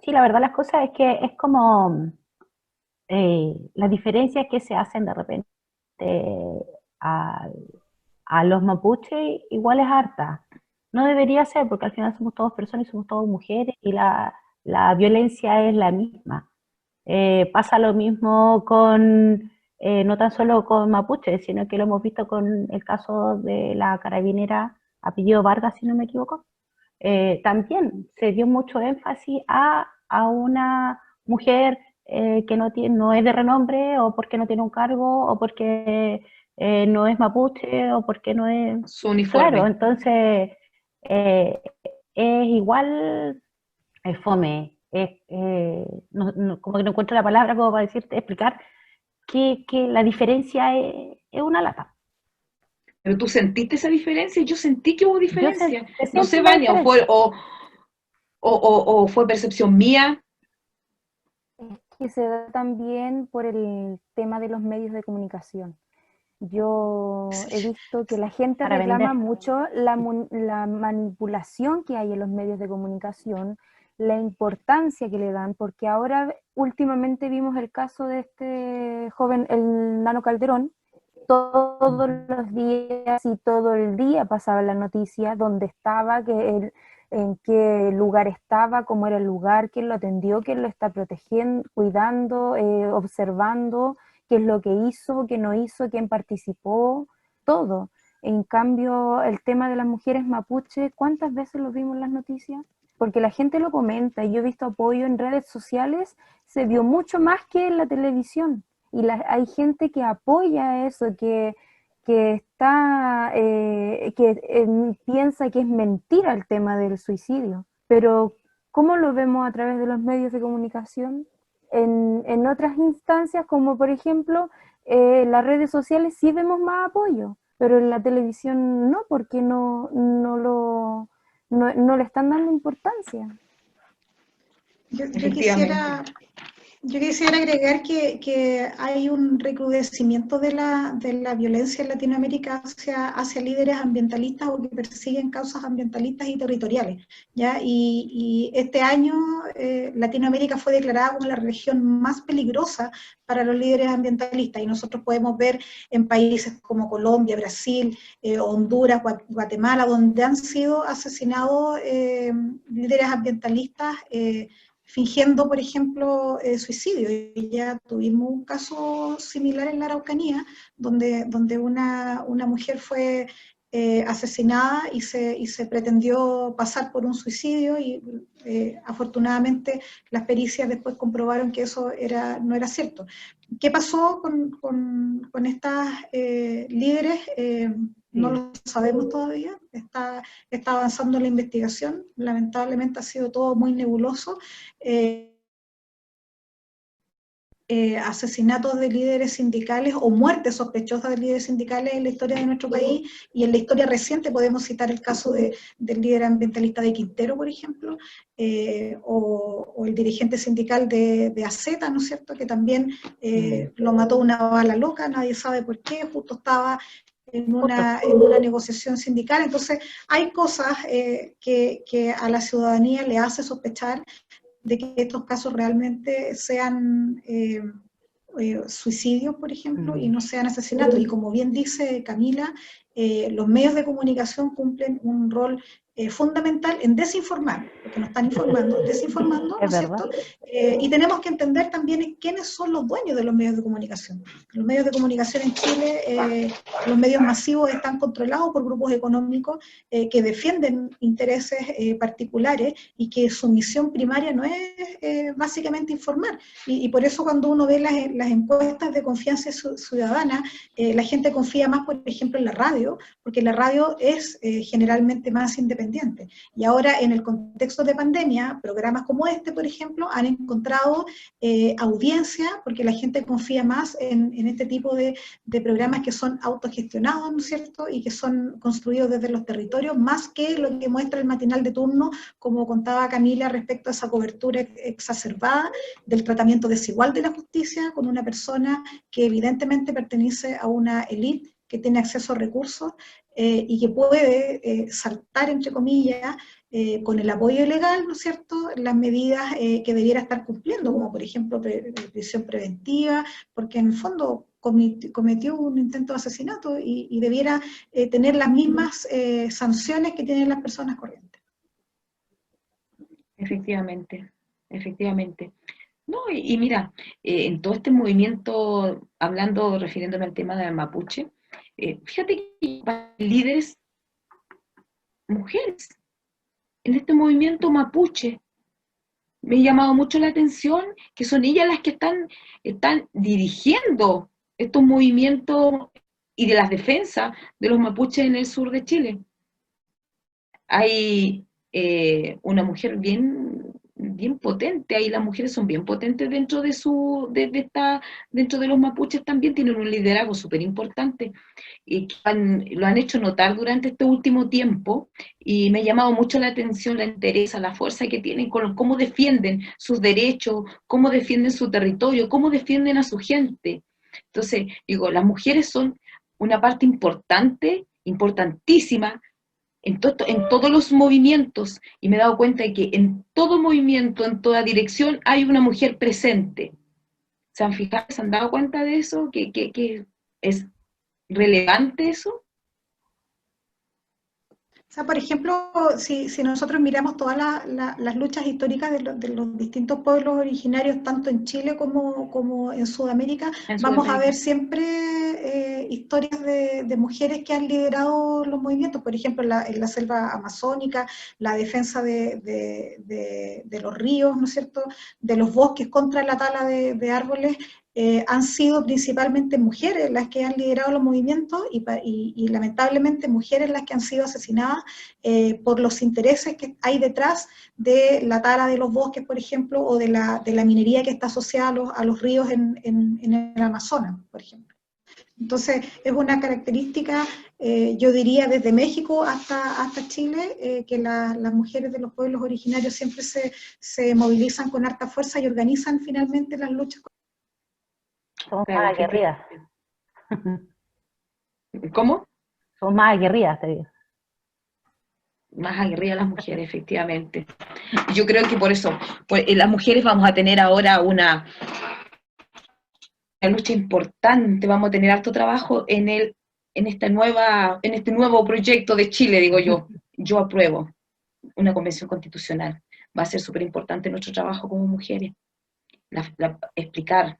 sí, la verdad las cosas es que es como las diferencias que se hacen de repente a, a los mapuches igual es harta. No debería ser, porque al final somos todos personas y somos todas mujeres y la violencia es la misma. Pasa lo mismo con, no tan solo con mapuches, sino que lo hemos visto con el caso de la carabinera apellido Vargas, si no me equivoco. También se dio mucho énfasis a una mujer que no es de renombre, o porque no tiene un cargo, o porque no es mapuche, o porque no es... Su uniforme. Claro, entonces es igual fome. Como que no encuentro la palabra como para decirte, explicar que la diferencia es una lata. ¿Pero tú sentiste esa diferencia? Yo sentí que hubo diferencia. No sé, la Vania, diferencia. o fue percepción mía. Es que se da también por el tema de los medios de comunicación. Yo he visto que la gente Para reclama vender. mucho la manipulación que hay en los medios de comunicación, la importancia que le dan, porque ahora últimamente vimos el caso de este joven, el Nano Calderón. Todos los días y todo el día pasaba la noticia, dónde estaba, en qué lugar estaba, cómo era el lugar, quién lo atendió, quién lo está protegiendo, cuidando, observando, qué es lo que hizo, qué no hizo, quién participó, todo. En cambio, el tema de las mujeres mapuche, ¿cuántas veces lo vimos en las noticias? Porque la gente lo comenta, y yo he visto apoyo en redes sociales, se vio mucho más que en la televisión. Y hay gente que apoya eso, que piensa que es mentira el tema del suicidio. Pero, ¿cómo lo vemos a través de los medios de comunicación? En otras instancias, como por ejemplo las redes sociales, sí vemos más apoyo, pero en la televisión no, porque no le están dando importancia. Yo quisiera Yo quisiera agregar que hay un recrudecimiento de la violencia en Latinoamérica hacia líderes ambientalistas o que persiguen causas ambientalistas y territoriales, ¿ya? Y este año Latinoamérica fue declarada como la región más peligrosa para los líderes ambientalistas, y nosotros podemos ver en países como Colombia, Brasil, Honduras, Guatemala, donde han sido asesinados líderes ambientalistas fingiendo, por ejemplo, suicidio. Y ya tuvimos un caso similar en la Araucanía, donde una mujer fue asesinada y se pretendió pasar por un suicidio, y afortunadamente las pericias después comprobaron que eso no era cierto. ¿Qué pasó con estas líderes? No lo sabemos todavía, está avanzando la investigación, lamentablemente ha sido todo muy nebuloso. Asesinatos de líderes sindicales o muertes sospechosas de líderes sindicales en la historia de nuestro país, y en la historia reciente podemos citar el caso del líder ambientalista de Quintero, por ejemplo, o el dirigente sindical de AZ, ¿no es cierto?, que también lo mató una bala loca, nadie sabe por qué, justo estaba en una negociación sindical. Entonces hay cosas que a la ciudadanía le hace sospechar de que estos casos realmente sean suicidios, por ejemplo, y no sean asesinatos. Y como bien dice Camila, los medios de comunicación cumplen un rol fundamental en desinformar, porque nos están desinformando, ¿no es cierto? Y tenemos que entender también quiénes son los dueños de los medios de comunicación. Los medios de comunicación en Chile, los medios masivos, están controlados por grupos económicos que defienden intereses particulares, y que su misión primaria no es básicamente informar. Y por eso cuando uno ve las encuestas de confianza ciudadana, la gente confía más, por ejemplo, en la radio, porque la radio es generalmente más independiente. Y ahora, en el contexto de pandemia, programas como este, por ejemplo, han encontrado audiencia, porque la gente confía más en este tipo de programas que son autogestionados, ¿no es cierto?, y que son construidos desde los territorios, más que lo que muestra el matinal de turno, como contaba Camila, respecto a esa cobertura exacerbada del tratamiento desigual de la justicia con una persona que evidentemente pertenece a una élite que tiene acceso a recursos y que puede saltar, entre comillas, con el apoyo legal, ¿no es cierto?, las medidas que debiera estar cumpliendo, como por ejemplo prisión preventiva, porque en el fondo cometió un intento de asesinato y debiera tener las mismas sanciones que tienen las personas corrientes. Efectivamente, efectivamente. No, y mira, en todo este movimiento, refiriéndome al tema de Mapuche, fíjate que hay líderes mujeres en este movimiento mapuche. Me ha llamado mucho la atención que son ellas las que están dirigiendo estos movimientos y de las defensas de los mapuches en el sur de Chile. Hay una mujer bien potente, ahí las mujeres son bien potentes dentro dentro de los mapuches, también tienen un liderazgo súper importante, y que lo han hecho notar durante este último tiempo, y me ha llamado mucho la atención, la entereza, la fuerza que tienen, con cómo defienden sus derechos, cómo defienden su territorio, cómo defienden a su gente. Entonces, digo, las mujeres son una parte importante, importantísima, en todos los movimientos, y me he dado cuenta de que en todo movimiento, en toda dirección, hay una mujer presente. ¿Se han fijado? ¿Se han dado cuenta de eso? ¿Que es relevante eso? O sea, por ejemplo, si nosotros miramos todas las luchas históricas de los distintos pueblos originarios, tanto en Chile como en Sudamérica, vamos a ver siempre historias de mujeres que han liderado los movimientos. Por ejemplo, en la selva amazónica, la defensa de los ríos, ¿no es cierto?, de los bosques contra la tala de árboles. Han sido principalmente mujeres las que han liderado los movimientos, y lamentablemente mujeres las que han sido asesinadas por los intereses que hay detrás de la tala de los bosques, por ejemplo, o de la minería que está asociada a los ríos en el Amazonas, por ejemplo. Entonces, es una característica, yo diría, desde México hasta Chile, que las mujeres de los pueblos originarios siempre se movilizan con harta fuerza y organizan finalmente las luchas. Somos Claro, más aguerridas. ¿Cómo? Somos más aguerridas, te digo. Más aguerridas las mujeres, efectivamente. Yo creo que por eso, pues, las mujeres vamos a tener ahora una lucha importante, vamos a tener harto trabajo en este nuevo proyecto de Chile, digo yo. Yo apruebo una convención constitucional. Va a ser súper importante nuestro trabajo como mujeres. Explicar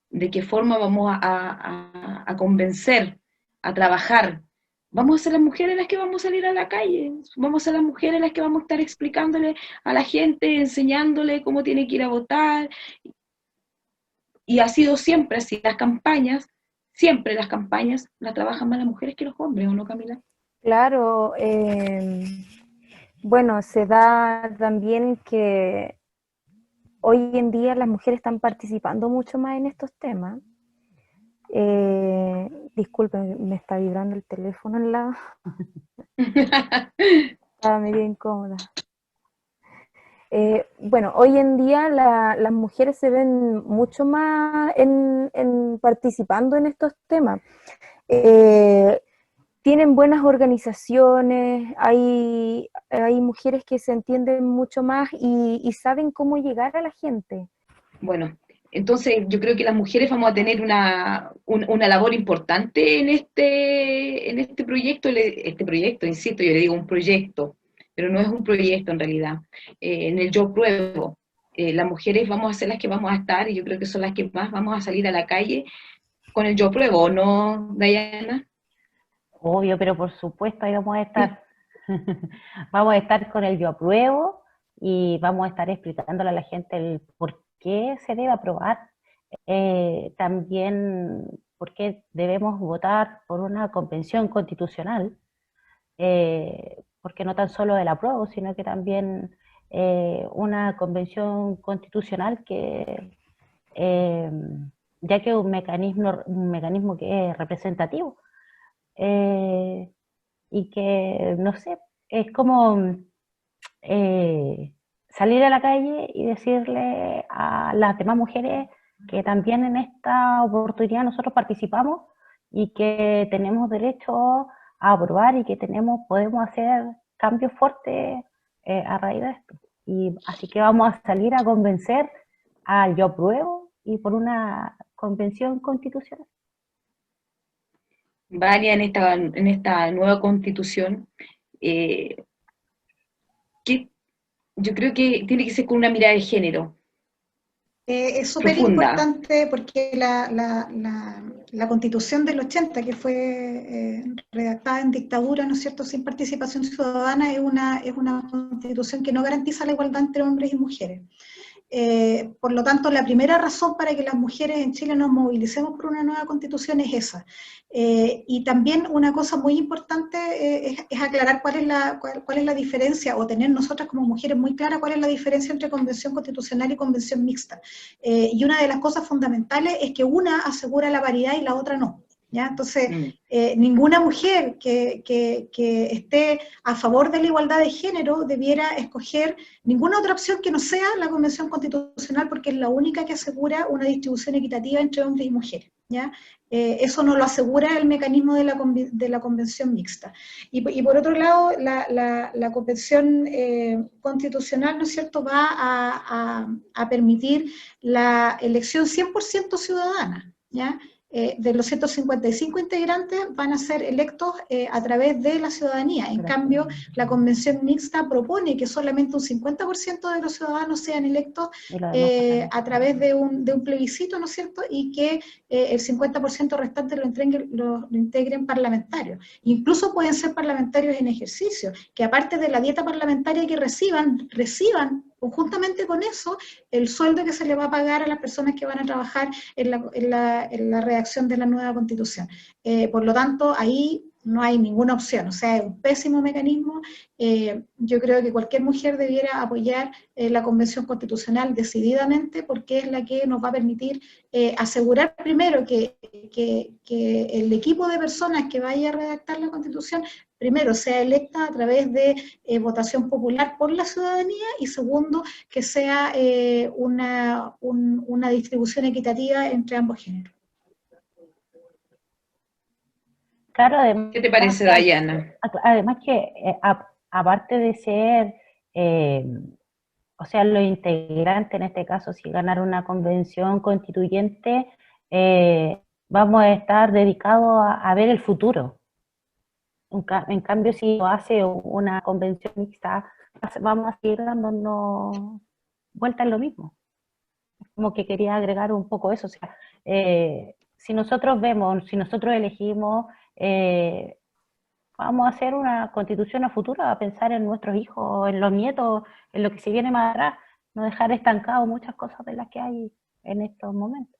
de qué forma vamos a convencer, a trabajar. Vamos a ser las mujeres las que vamos a salir a la calle, vamos a ser las mujeres las que vamos a estar explicándole a la gente, enseñándole cómo tiene que ir a votar. Y ha sido siempre así, siempre las campañas las trabajan más las mujeres que los hombres, ¿o no, Camila? Claro, bueno, se da también que hoy en día las mujeres están participando mucho más en estos temas. Disculpen, me está vibrando el teléfono al lado. Estaba medio incómoda. Bueno, hoy en día las mujeres se ven mucho más en participando en estos temas. Tienen buenas organizaciones, hay mujeres que se entienden mucho más y saben cómo llegar a la gente. Bueno, entonces yo creo que las mujeres vamos a tener una labor importante en este proyecto, insisto, yo le digo un proyecto, pero no es un proyecto en realidad. En el Yo Pruebo, las mujeres vamos a ser las que vamos a estar, y yo creo que son las que más vamos a salir a la calle con el Yo Pruebo, ¿o no, Dayana? Obvio, pero por supuesto ahí vamos a estar. Vamos a estar con el Yo Apruebo y vamos a estar explicándole a la gente el por qué se debe aprobar, también por qué debemos votar por una convención constitucional, porque no tan solo el apruebo, sino que también una convención constitucional que, eh, ya que es un mecanismo que es representativo, eh, y que, no sé, es como salir a la calle y decirle a las demás mujeres que también en esta oportunidad nosotros participamos y que tenemos derecho a aprobar y que podemos hacer cambios fuertes a raíz de esto. Y así que vamos a salir a convencer al Yo Apruebo y por una convención constitucional. Valia en esta nueva constitución, que yo creo que tiene que ser con una mirada de género. Es súper importante porque la Constitución del 80, que fue redactada en dictadura, ¿no es cierto?, sin participación ciudadana, es una Constitución que no garantiza la igualdad entre hombres y mujeres. Por lo tanto, la primera razón para que las mujeres en Chile nos movilicemos por una nueva constitución es esa. Y también una cosa muy importante es aclarar cuál es la diferencia, o tener nosotras como mujeres muy clara cuál es la diferencia entre convención constitucional y convención mixta. Y una de las cosas fundamentales es que una asegura la paridad y la otra no. ¿Ya? Entonces, ninguna mujer que esté a favor de la igualdad de género debiera escoger ninguna otra opción que no sea la Convención Constitucional, porque es la única que asegura una distribución equitativa entre hombres y mujeres. ¿Ya? Eso no lo asegura el mecanismo de la Convención Mixta. Y por otro lado, la Convención Constitucional, ¿no es cierto?, va a permitir la elección 100% ciudadana, ¿ya? De los 155 integrantes van a ser electos a través de la ciudadanía. En cambio, la Convención Mixta propone que solamente un 50% de los ciudadanos sean electos a través de un plebiscito, ¿no es cierto?, y que el 50% restante lo integren parlamentarios. Incluso pueden ser parlamentarios en ejercicio, que aparte de la dieta parlamentaria que reciban conjuntamente con eso el sueldo que se le va a pagar a las personas que van a trabajar en la redacción de la nueva Constitución. Por lo tanto, ahí no hay ninguna opción, o sea, es un pésimo mecanismo. Yo creo que cualquier mujer debiera apoyar la Convención Constitucional decididamente, porque es la que nos va a permitir asegurar primero que el equipo de personas que vaya a redactar la Constitución, primero, sea electa a través de votación popular por la ciudadanía, y segundo, que sea una distribución equitativa entre ambos géneros. Claro, además, ¿Qué te parece, Dayana? además que aparte de ser, o sea, lo integrante en este caso, si ganar una convención constituyente, vamos a estar dedicados a ver el futuro. En cambio, si lo hace una convención mixta, vamos a seguir dándonos vuelta en lo mismo. Como que quería agregar un poco eso, o sea, si nosotros vemos, si nosotros elegimos, vamos a hacer una constitución a futuro, a pensar en nuestros hijos, en los nietos, en lo que se viene más atrás, no dejar estancado muchas cosas de las que hay en estos momentos.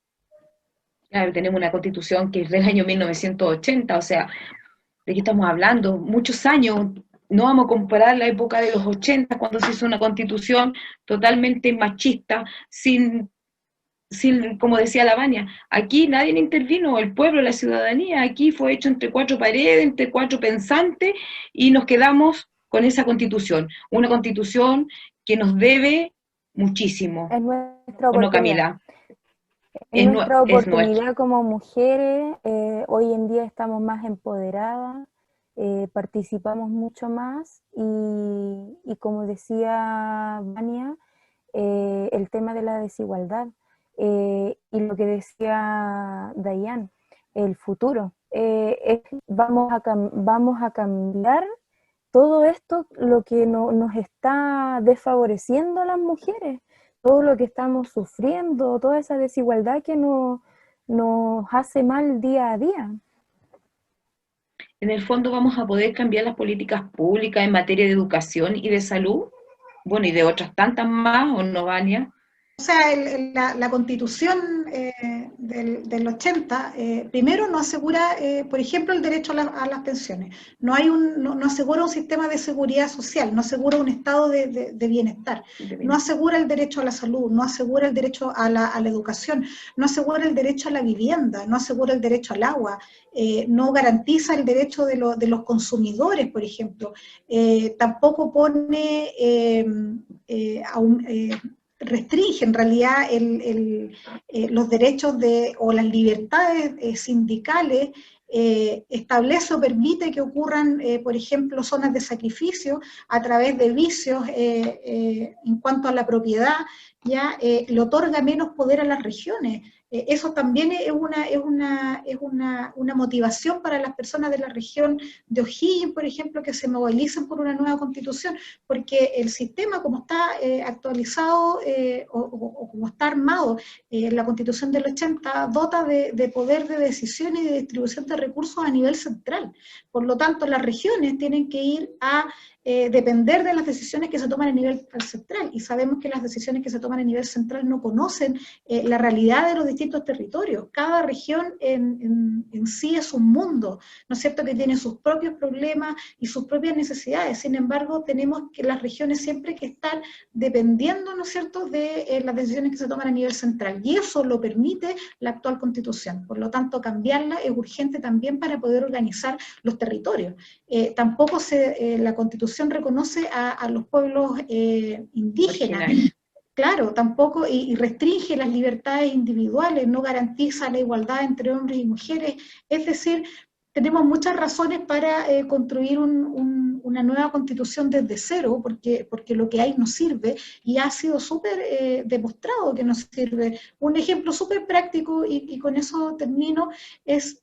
Claro, tenemos una constitución que es del año 1980, o sea, ¿de qué estamos hablando? Muchos años. No vamos a comparar la época de los 80, cuando se hizo una constitución totalmente machista, sin, como decía la Vania, aquí nadie intervino, el pueblo, la ciudadanía, aquí fue hecho entre cuatro paredes, entre cuatro pensantes, y nos quedamos con esa constitución, una constitución que nos debe muchísimo. Es nuestra ¿O no, oportunidad. Camila? Es nuestra Es oportunidad como mujeres. Hoy en día estamos más empoderadas, participamos mucho más, y como decía Vania, el tema de la desigualdad, y lo que decía Dayan, el futuro. Vamos a cambiar todo esto, lo que nos está desfavoreciendo a las mujeres, todo lo que estamos sufriendo, toda esa desigualdad que nos hace mal día a día. En el fondo vamos a poder cambiar las políticas públicas en materia de educación y de salud, bueno, y de otras tantas más, ¿o no, Vania? O sea, la Constitución del 80, primero no asegura, por ejemplo, el derecho a las pensiones. No asegura un sistema de seguridad social, no asegura un estado de bienestar, no asegura el derecho a la salud, no asegura el derecho a la educación, no asegura el derecho a la vivienda, no asegura el derecho al agua, no garantiza el derecho de los consumidores, por ejemplo. Tampoco pone restringe en realidad los derechos o las libertades sindicales, establece o permite que ocurran, por ejemplo, zonas de sacrificio a través de vicios en cuanto a la propiedad, ya le otorga menos poder a las regiones. Eso también es una motivación para las personas de la región de O'Higgins, por ejemplo, que se movilicen por una nueva constitución, porque el sistema como está actualizado o como está armado en la constitución del 80, dota de poder de decisión y de distribución de recursos a nivel central. Por lo tanto, las regiones tienen que ir a depender de las decisiones que se toman a nivel central, y sabemos que las decisiones que se toman a nivel central no conocen la realidad de los distintos territorios. Cada región en sí es un mundo, ¿no es cierto?, que tiene sus propios problemas y sus propias necesidades. Sin embargo, tenemos que las regiones siempre que están dependiendo, ¿no es cierto?, de las decisiones que se toman a nivel central, y eso lo permite la actual Constitución. Por lo tanto, cambiarla es urgente también para poder organizar los territorios. Tampoco la Constitución reconoce a los pueblos indígenas. Original. Claro, tampoco, y restringe las libertades individuales, no garantiza la igualdad entre hombres y mujeres. Es decir, tenemos muchas razones para construir una nueva constitución desde cero, porque lo que hay no sirve, y ha sido súper demostrado que no sirve. Un ejemplo súper práctico, y con eso termino, es...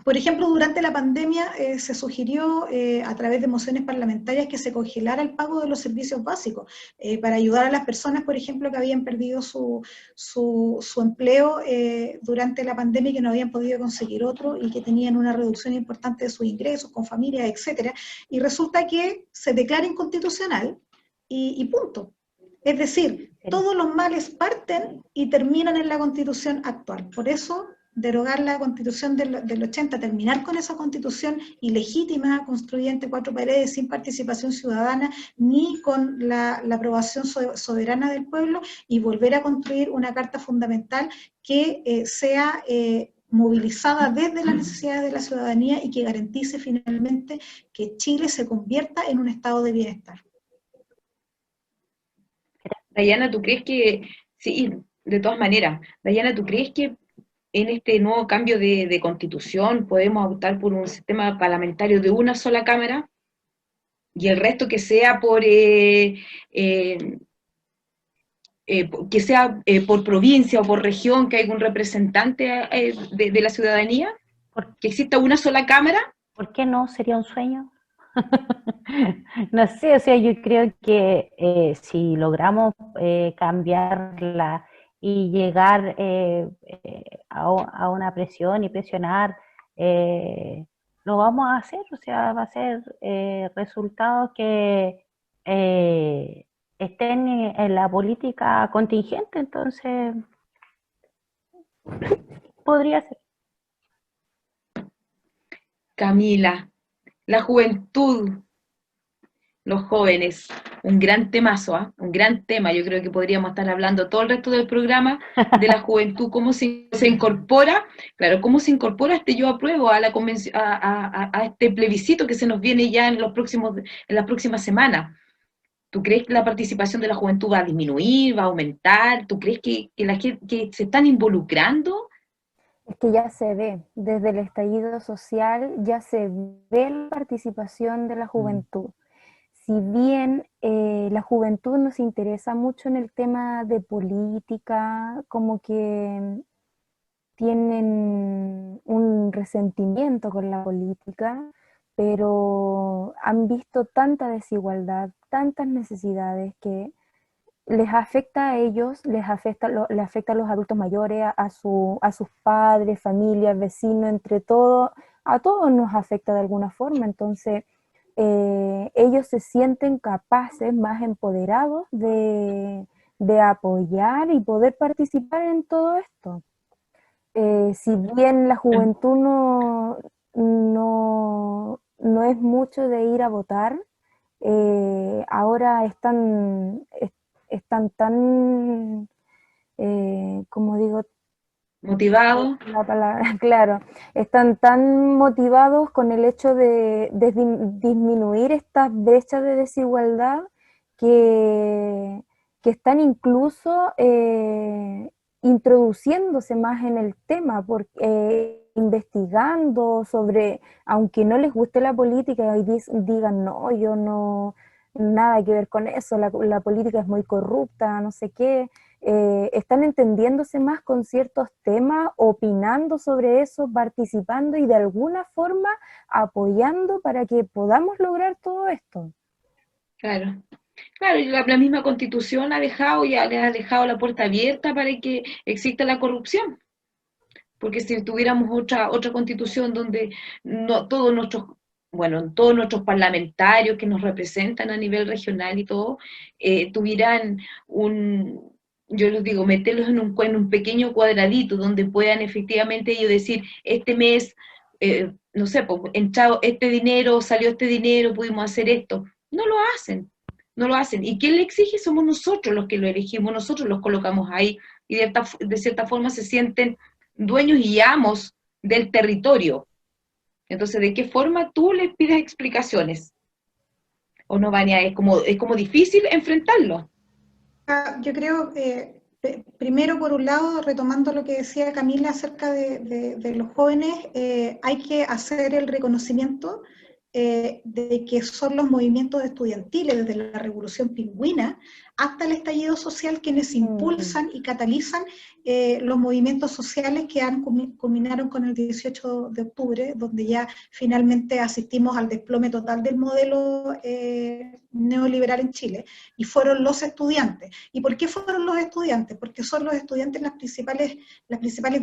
Por ejemplo, durante la pandemia se sugirió a través de mociones parlamentarias que se congelara el pago de los servicios básicos para ayudar a las personas, por ejemplo, que habían perdido su empleo durante la pandemia y que no habían podido conseguir otro y que tenían una reducción importante de sus ingresos con familias, etcétera. Y resulta que se declara inconstitucional y punto. Es decir, todos los males parten y terminan en la Constitución actual. Por eso derogar la constitución del 80, terminar con esa constitución ilegítima, construida entre cuatro paredes, sin participación ciudadana, ni con la aprobación soberana del pueblo, y volver a construir una carta fundamental que sea movilizada desde las necesidades de la ciudadanía y que garantice finalmente que Chile se convierta en un estado de bienestar. Dayana, ¿tú crees que, sí, de todas maneras, Dayana, ¿tú crees que en este nuevo cambio de constitución podemos optar por un sistema parlamentario de una sola cámara y el resto que sea por provincia o por región, que haya un representante de la ciudadanía? ¿Que exista una sola cámara? ¿Por qué no? ¿Sería un sueño? No sé, o sea, yo creo que si logramos cambiarla y llegar a una presión y presionar, lo vamos a hacer, o sea, va a ser resultados que estén en la política contingente, entonces podría ser. Camila, la juventud, los jóvenes, un gran temazo, ¿eh? Un gran tema. Yo creo que podríamos estar hablando todo el resto del programa de la juventud, cómo se incorpora, claro, cómo se incorpora este yo apruebo a este plebiscito que se nos viene ya en las próximas semanas. ¿Tú crees que la participación de la juventud va a disminuir, va a aumentar? ¿Tú crees que se están involucrando? Es que ya se ve, desde el estallido social ya se ve la participación de la juventud. Si bien la juventud nos interesa mucho en el tema de política, como que tienen un resentimiento con la política, pero han visto tanta desigualdad, tantas necesidades que les afecta a ellos, les afecta a los adultos mayores, a sus padres, familias, vecinos, entre todos, a todos nos afecta de alguna forma. Entonces, ellos se sienten capaces, más empoderados de apoyar y poder participar en todo esto. Si bien la juventud no es mucho de ir a votar, ahora están tan, como digo, ¿Motivados? la palabra, claro, están tan motivados con el hecho de disminuir estas brechas de desigualdad que están incluso introduciéndose más en el tema, investigando sobre, aunque no les guste la política y digan, no, yo no, nada que ver con eso, la política es muy corrupta, no sé qué, están entendiéndose más con ciertos temas, opinando sobre eso, participando y de alguna forma apoyando para que podamos lograr todo esto. Claro. Claro, y la misma Constitución les ha dejado la puerta abierta para que exista la corrupción. Porque si tuviéramos otra Constitución donde todos nuestros parlamentarios que nos representan a nivel regional y todo, tuvieran yo les digo, meterlos en un pequeño cuadradito donde puedan efectivamente ellos decir, este mes, no sé, pues, entrado este dinero, salió este dinero, pudimos hacer esto. No lo hacen. ¿Y quién le exige? Somos nosotros los que lo elegimos, nosotros los colocamos ahí, y de cierta forma se sienten dueños y amos del territorio. Entonces, ¿de qué forma tú les pides explicaciones? ¿O no, Vania? Es como difícil enfrentarlo. Yo creo que, primero, por un lado, retomando lo que decía Camila acerca de los jóvenes, hay que hacer el reconocimiento de que son los movimientos estudiantiles, desde la Revolución Pingüina hasta el estallido social, quienes impulsan y catalizan los movimientos sociales que culminaron con el 18 de octubre, donde ya finalmente asistimos al desplome total del modelo neoliberal en Chile, y fueron los estudiantes. ¿Y por qué fueron los estudiantes? Porque son los estudiantes las principales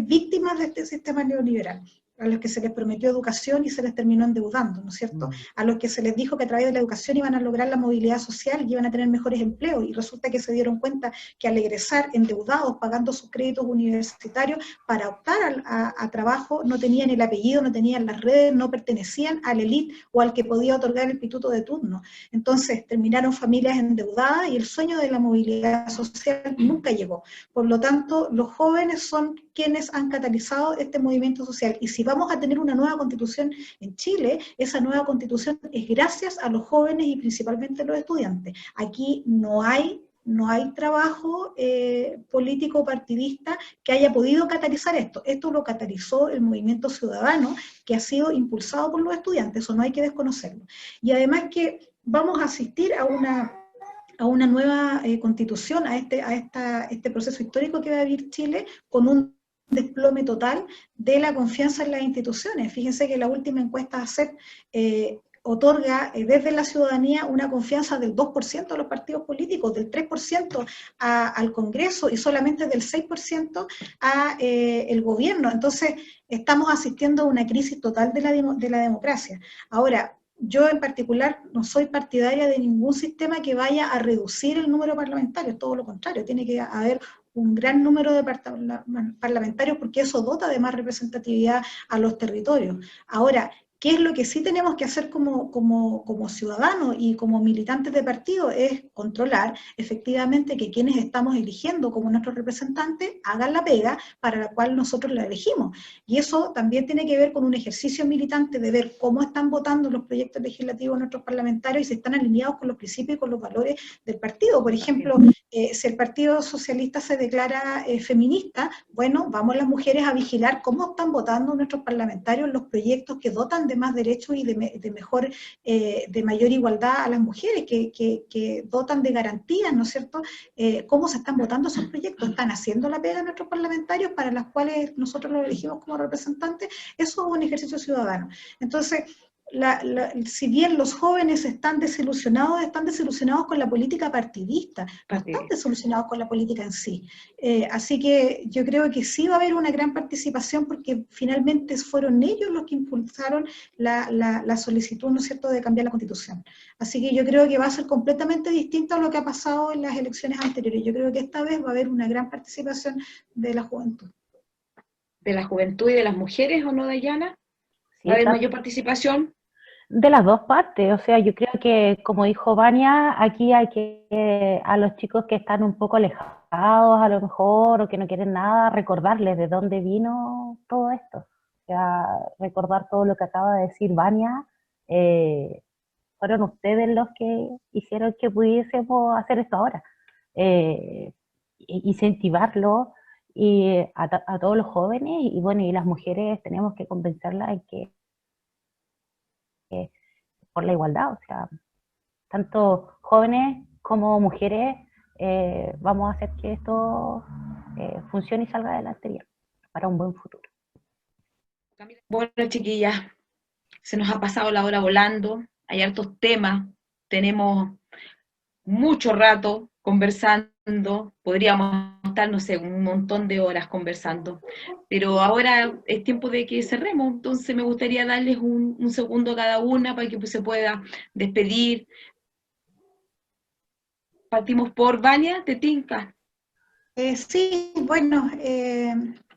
víctimas de este sistema neoliberal. a los que se les prometió educación y se les terminó endeudando, ¿no es cierto? A los que se les dijo que a través de la educación iban a lograr la movilidad social y iban a tener mejores empleos, y resulta que se dieron cuenta que al egresar endeudados, pagando sus créditos universitarios, para optar a trabajo, no tenían el apellido, no tenían las redes, no pertenecían a la élite o al que podía otorgar el pituto de turno. Entonces terminaron familias endeudadas y el sueño de la movilidad social nunca llegó. Por lo tanto, los jóvenes son quienes han catalizado este movimiento social, y si vamos a tener una nueva constitución en Chile, esa nueva constitución es gracias a los jóvenes y principalmente a los estudiantes. Aquí no hay trabajo político partidista que haya podido catalizar esto. Esto lo catalizó el movimiento ciudadano, que ha sido impulsado por los estudiantes, eso no hay que desconocerlo. Y además que vamos a asistir a una nueva constitución, a este proceso histórico que va a vivir Chile, con un desplome total de la confianza en las instituciones. Fíjense que la última encuesta ACEP otorga desde la ciudadanía una confianza del 2% a los partidos políticos, del 3% al Congreso y solamente del 6% al gobierno. Entonces, estamos asistiendo a una crisis total de la democracia. Ahora, yo en particular no soy partidaria de ningún sistema que vaya a reducir el número de parlamentarios, todo lo contrario, tiene que haber un gran número de parlamentarios, porque eso dota de más representatividad a los territorios. Ahora, ¿qué es lo que sí tenemos que hacer como ciudadanos y como militantes de partido? Es controlar efectivamente que quienes estamos eligiendo como nuestros representantes hagan la pega para la cual nosotros la elegimos. Y eso también tiene que ver con un ejercicio militante de ver cómo están votando los proyectos legislativos nuestros parlamentarios y si están alineados con los principios y con los valores del partido. Por ejemplo, si el Partido Socialista se declara feminista, bueno, vamos las mujeres a vigilar cómo están votando nuestros parlamentarios los proyectos que dotan de más derechos y de mayor igualdad a las mujeres, que dotan de garantías, ¿no es cierto? ¿Cómo se están votando esos proyectos? ¿Están haciendo la pega nuestros parlamentarios para las cuales nosotros los elegimos como representantes? Eso es un ejercicio ciudadano. Entonces, si bien los jóvenes están desilusionados con la política partidista, no están desilusionados con la política en sí. Así que yo creo que sí va a haber una gran participación, porque finalmente fueron ellos los que impulsaron la solicitud, ¿no es cierto?, de cambiar la Constitución. Así que yo creo que va a ser completamente distinto a lo que ha pasado en las elecciones anteriores. Yo creo que esta vez va a haber una gran participación de la juventud. ¿De la juventud y de las mujeres, o no, Dayana? Sí, ¿Va a haber mayor participación? De las dos partes, o sea, yo creo que, como dijo Vania, aquí hay que, a los chicos que están un poco alejados a lo mejor, o que no quieren nada, recordarles de dónde vino todo esto. O sea, recordar todo lo que acaba de decir Vania. Fueron ustedes los que hicieron que pudiésemos hacer esto ahora. Incentivarlo a todos los jóvenes, y bueno, y las mujeres tenemos que convencerlas en que por la igualdad, o sea, tanto jóvenes como mujeres, vamos a hacer que esto funcione y salga adelante bien, para un buen futuro. Bueno, chiquillas, se nos ha pasado la hora volando, hay hartos temas, tenemos mucho rato conversando, podríamos estar, no sé, un montón de horas conversando, pero ahora es tiempo de que cerremos, entonces me gustaría darles un segundo a cada una para que se pueda despedir. Partimos por Vania, ¿te tinca? Sí, bueno,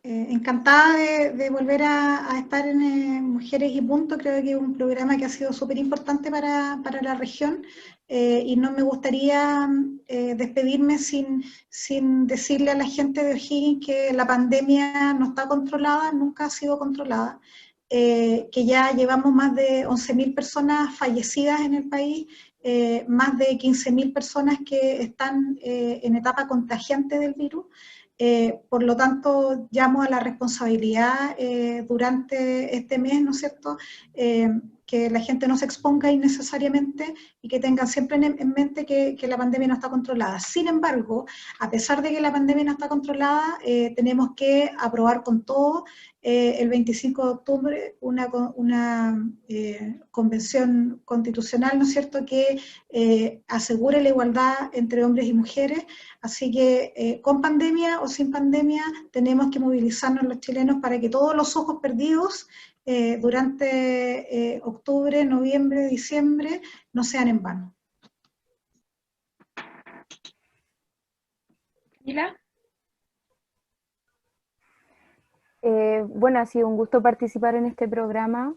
encantada de volver a estar en Mujeres y Punto. Creo que es un programa que ha sido súper importante para la región, y no me gustaría despedirme sin decirle a la gente de O'Higgins que la pandemia no está controlada, nunca ha sido controlada, que ya llevamos más de 11.000 personas fallecidas en el país, más de 15.000 personas que están en etapa contagiante del virus. Por lo tanto, llamo a la responsabilidad durante este mes, ¿no es cierto?, que la gente no se exponga innecesariamente y que tengan siempre en mente que la pandemia no está controlada. Sin embargo, a pesar de que la pandemia no está controlada, tenemos que aprobar con todo el 25 de octubre una convención constitucional, ¿no es cierto?, que asegure la igualdad entre hombres y mujeres. Así que con pandemia o sin pandemia tenemos que movilizarnos los chilenos para que todos los ojos perdidos durante octubre, noviembre, diciembre no sean en vano. ¿Mila? Bueno, ha sido un gusto participar en este programa.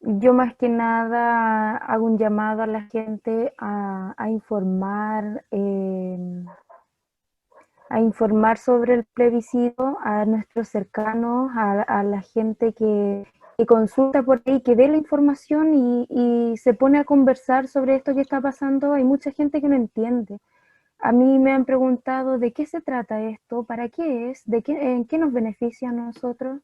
Yo más que nada hago un llamado a la gente a informar sobre el plebiscito a nuestros cercanos, a la gente que consulta por ahí, que ve la información y se pone a conversar sobre esto que está pasando. Hay mucha gente que no entiende. A mí me han preguntado de qué se trata esto, para qué es, en qué nos beneficia a nosotros.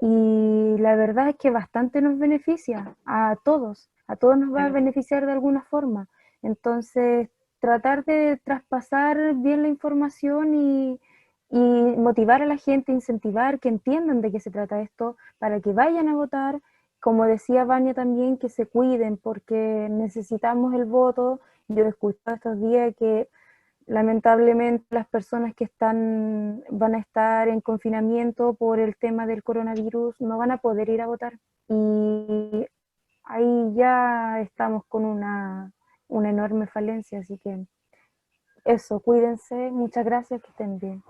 Y la verdad es que bastante nos beneficia a todos nos va a beneficiar de alguna forma. Entonces, tratar de traspasar bien la información y motivar a la gente, incentivar que entiendan de qué se trata esto, para que vayan a votar. Como decía Vania también, que se cuiden porque necesitamos el voto. Yo he escuchado estos días que lamentablemente las personas que van a estar en confinamiento por el tema del coronavirus no van a poder ir a votar. Y ahí ya estamos con una enorme falencia, así que eso, cuídense, muchas gracias, que estén bien.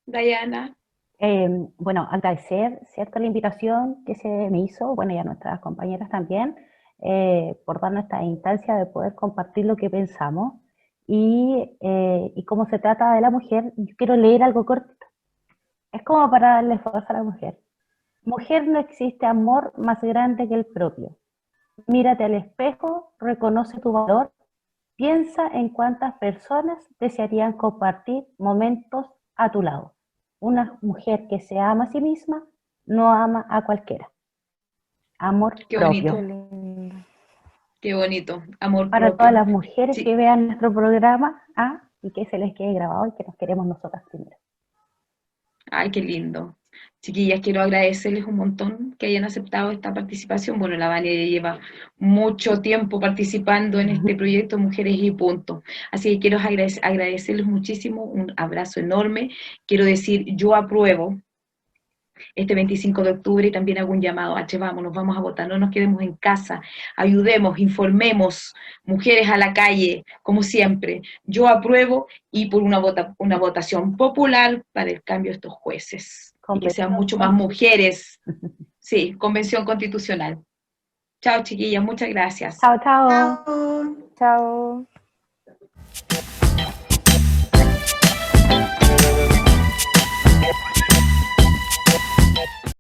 Diana. Bueno, agradecer, ¿cierto?, la invitación que se me hizo, bueno, y a nuestras compañeras también, por darnos esta instancia de poder compartir lo que pensamos. Y como se trata de la mujer, yo quiero leer algo cortito. Es como para darle fuerza a la mujer. Mujer, no existe amor más grande que el propio. Mírate al espejo, reconoce tu valor, piensa en cuántas personas desearían compartir momentos a tu lado. Una mujer que se ama a sí misma no ama a cualquiera. Amor Qué propio. bonito. Qué bonito, amor Para propio. todas las mujeres Sí. que vean nuestro programa y que se les quede grabado y que nos queremos nosotras primero. Ay, qué lindo. Chiquillas, quiero agradecerles un montón que hayan aceptado esta participación. Bueno, la Vania ya lleva mucho tiempo participando en este proyecto Mujeres y Punto. Así que quiero agradecerles muchísimo, un abrazo enorme. Quiero decir, yo apruebo este 25 de octubre y también hago un llamado, vamos, nos vamos a votar, no nos quedemos en casa, ayudemos, informemos, mujeres a la calle, como siempre. Yo apruebo y por una votación popular para el cambio de estos jueces y que sean mucho más mujeres. Sí, convención constitucional. Chao, chiquillas, muchas gracias. Chao, chao. Chao. Chao.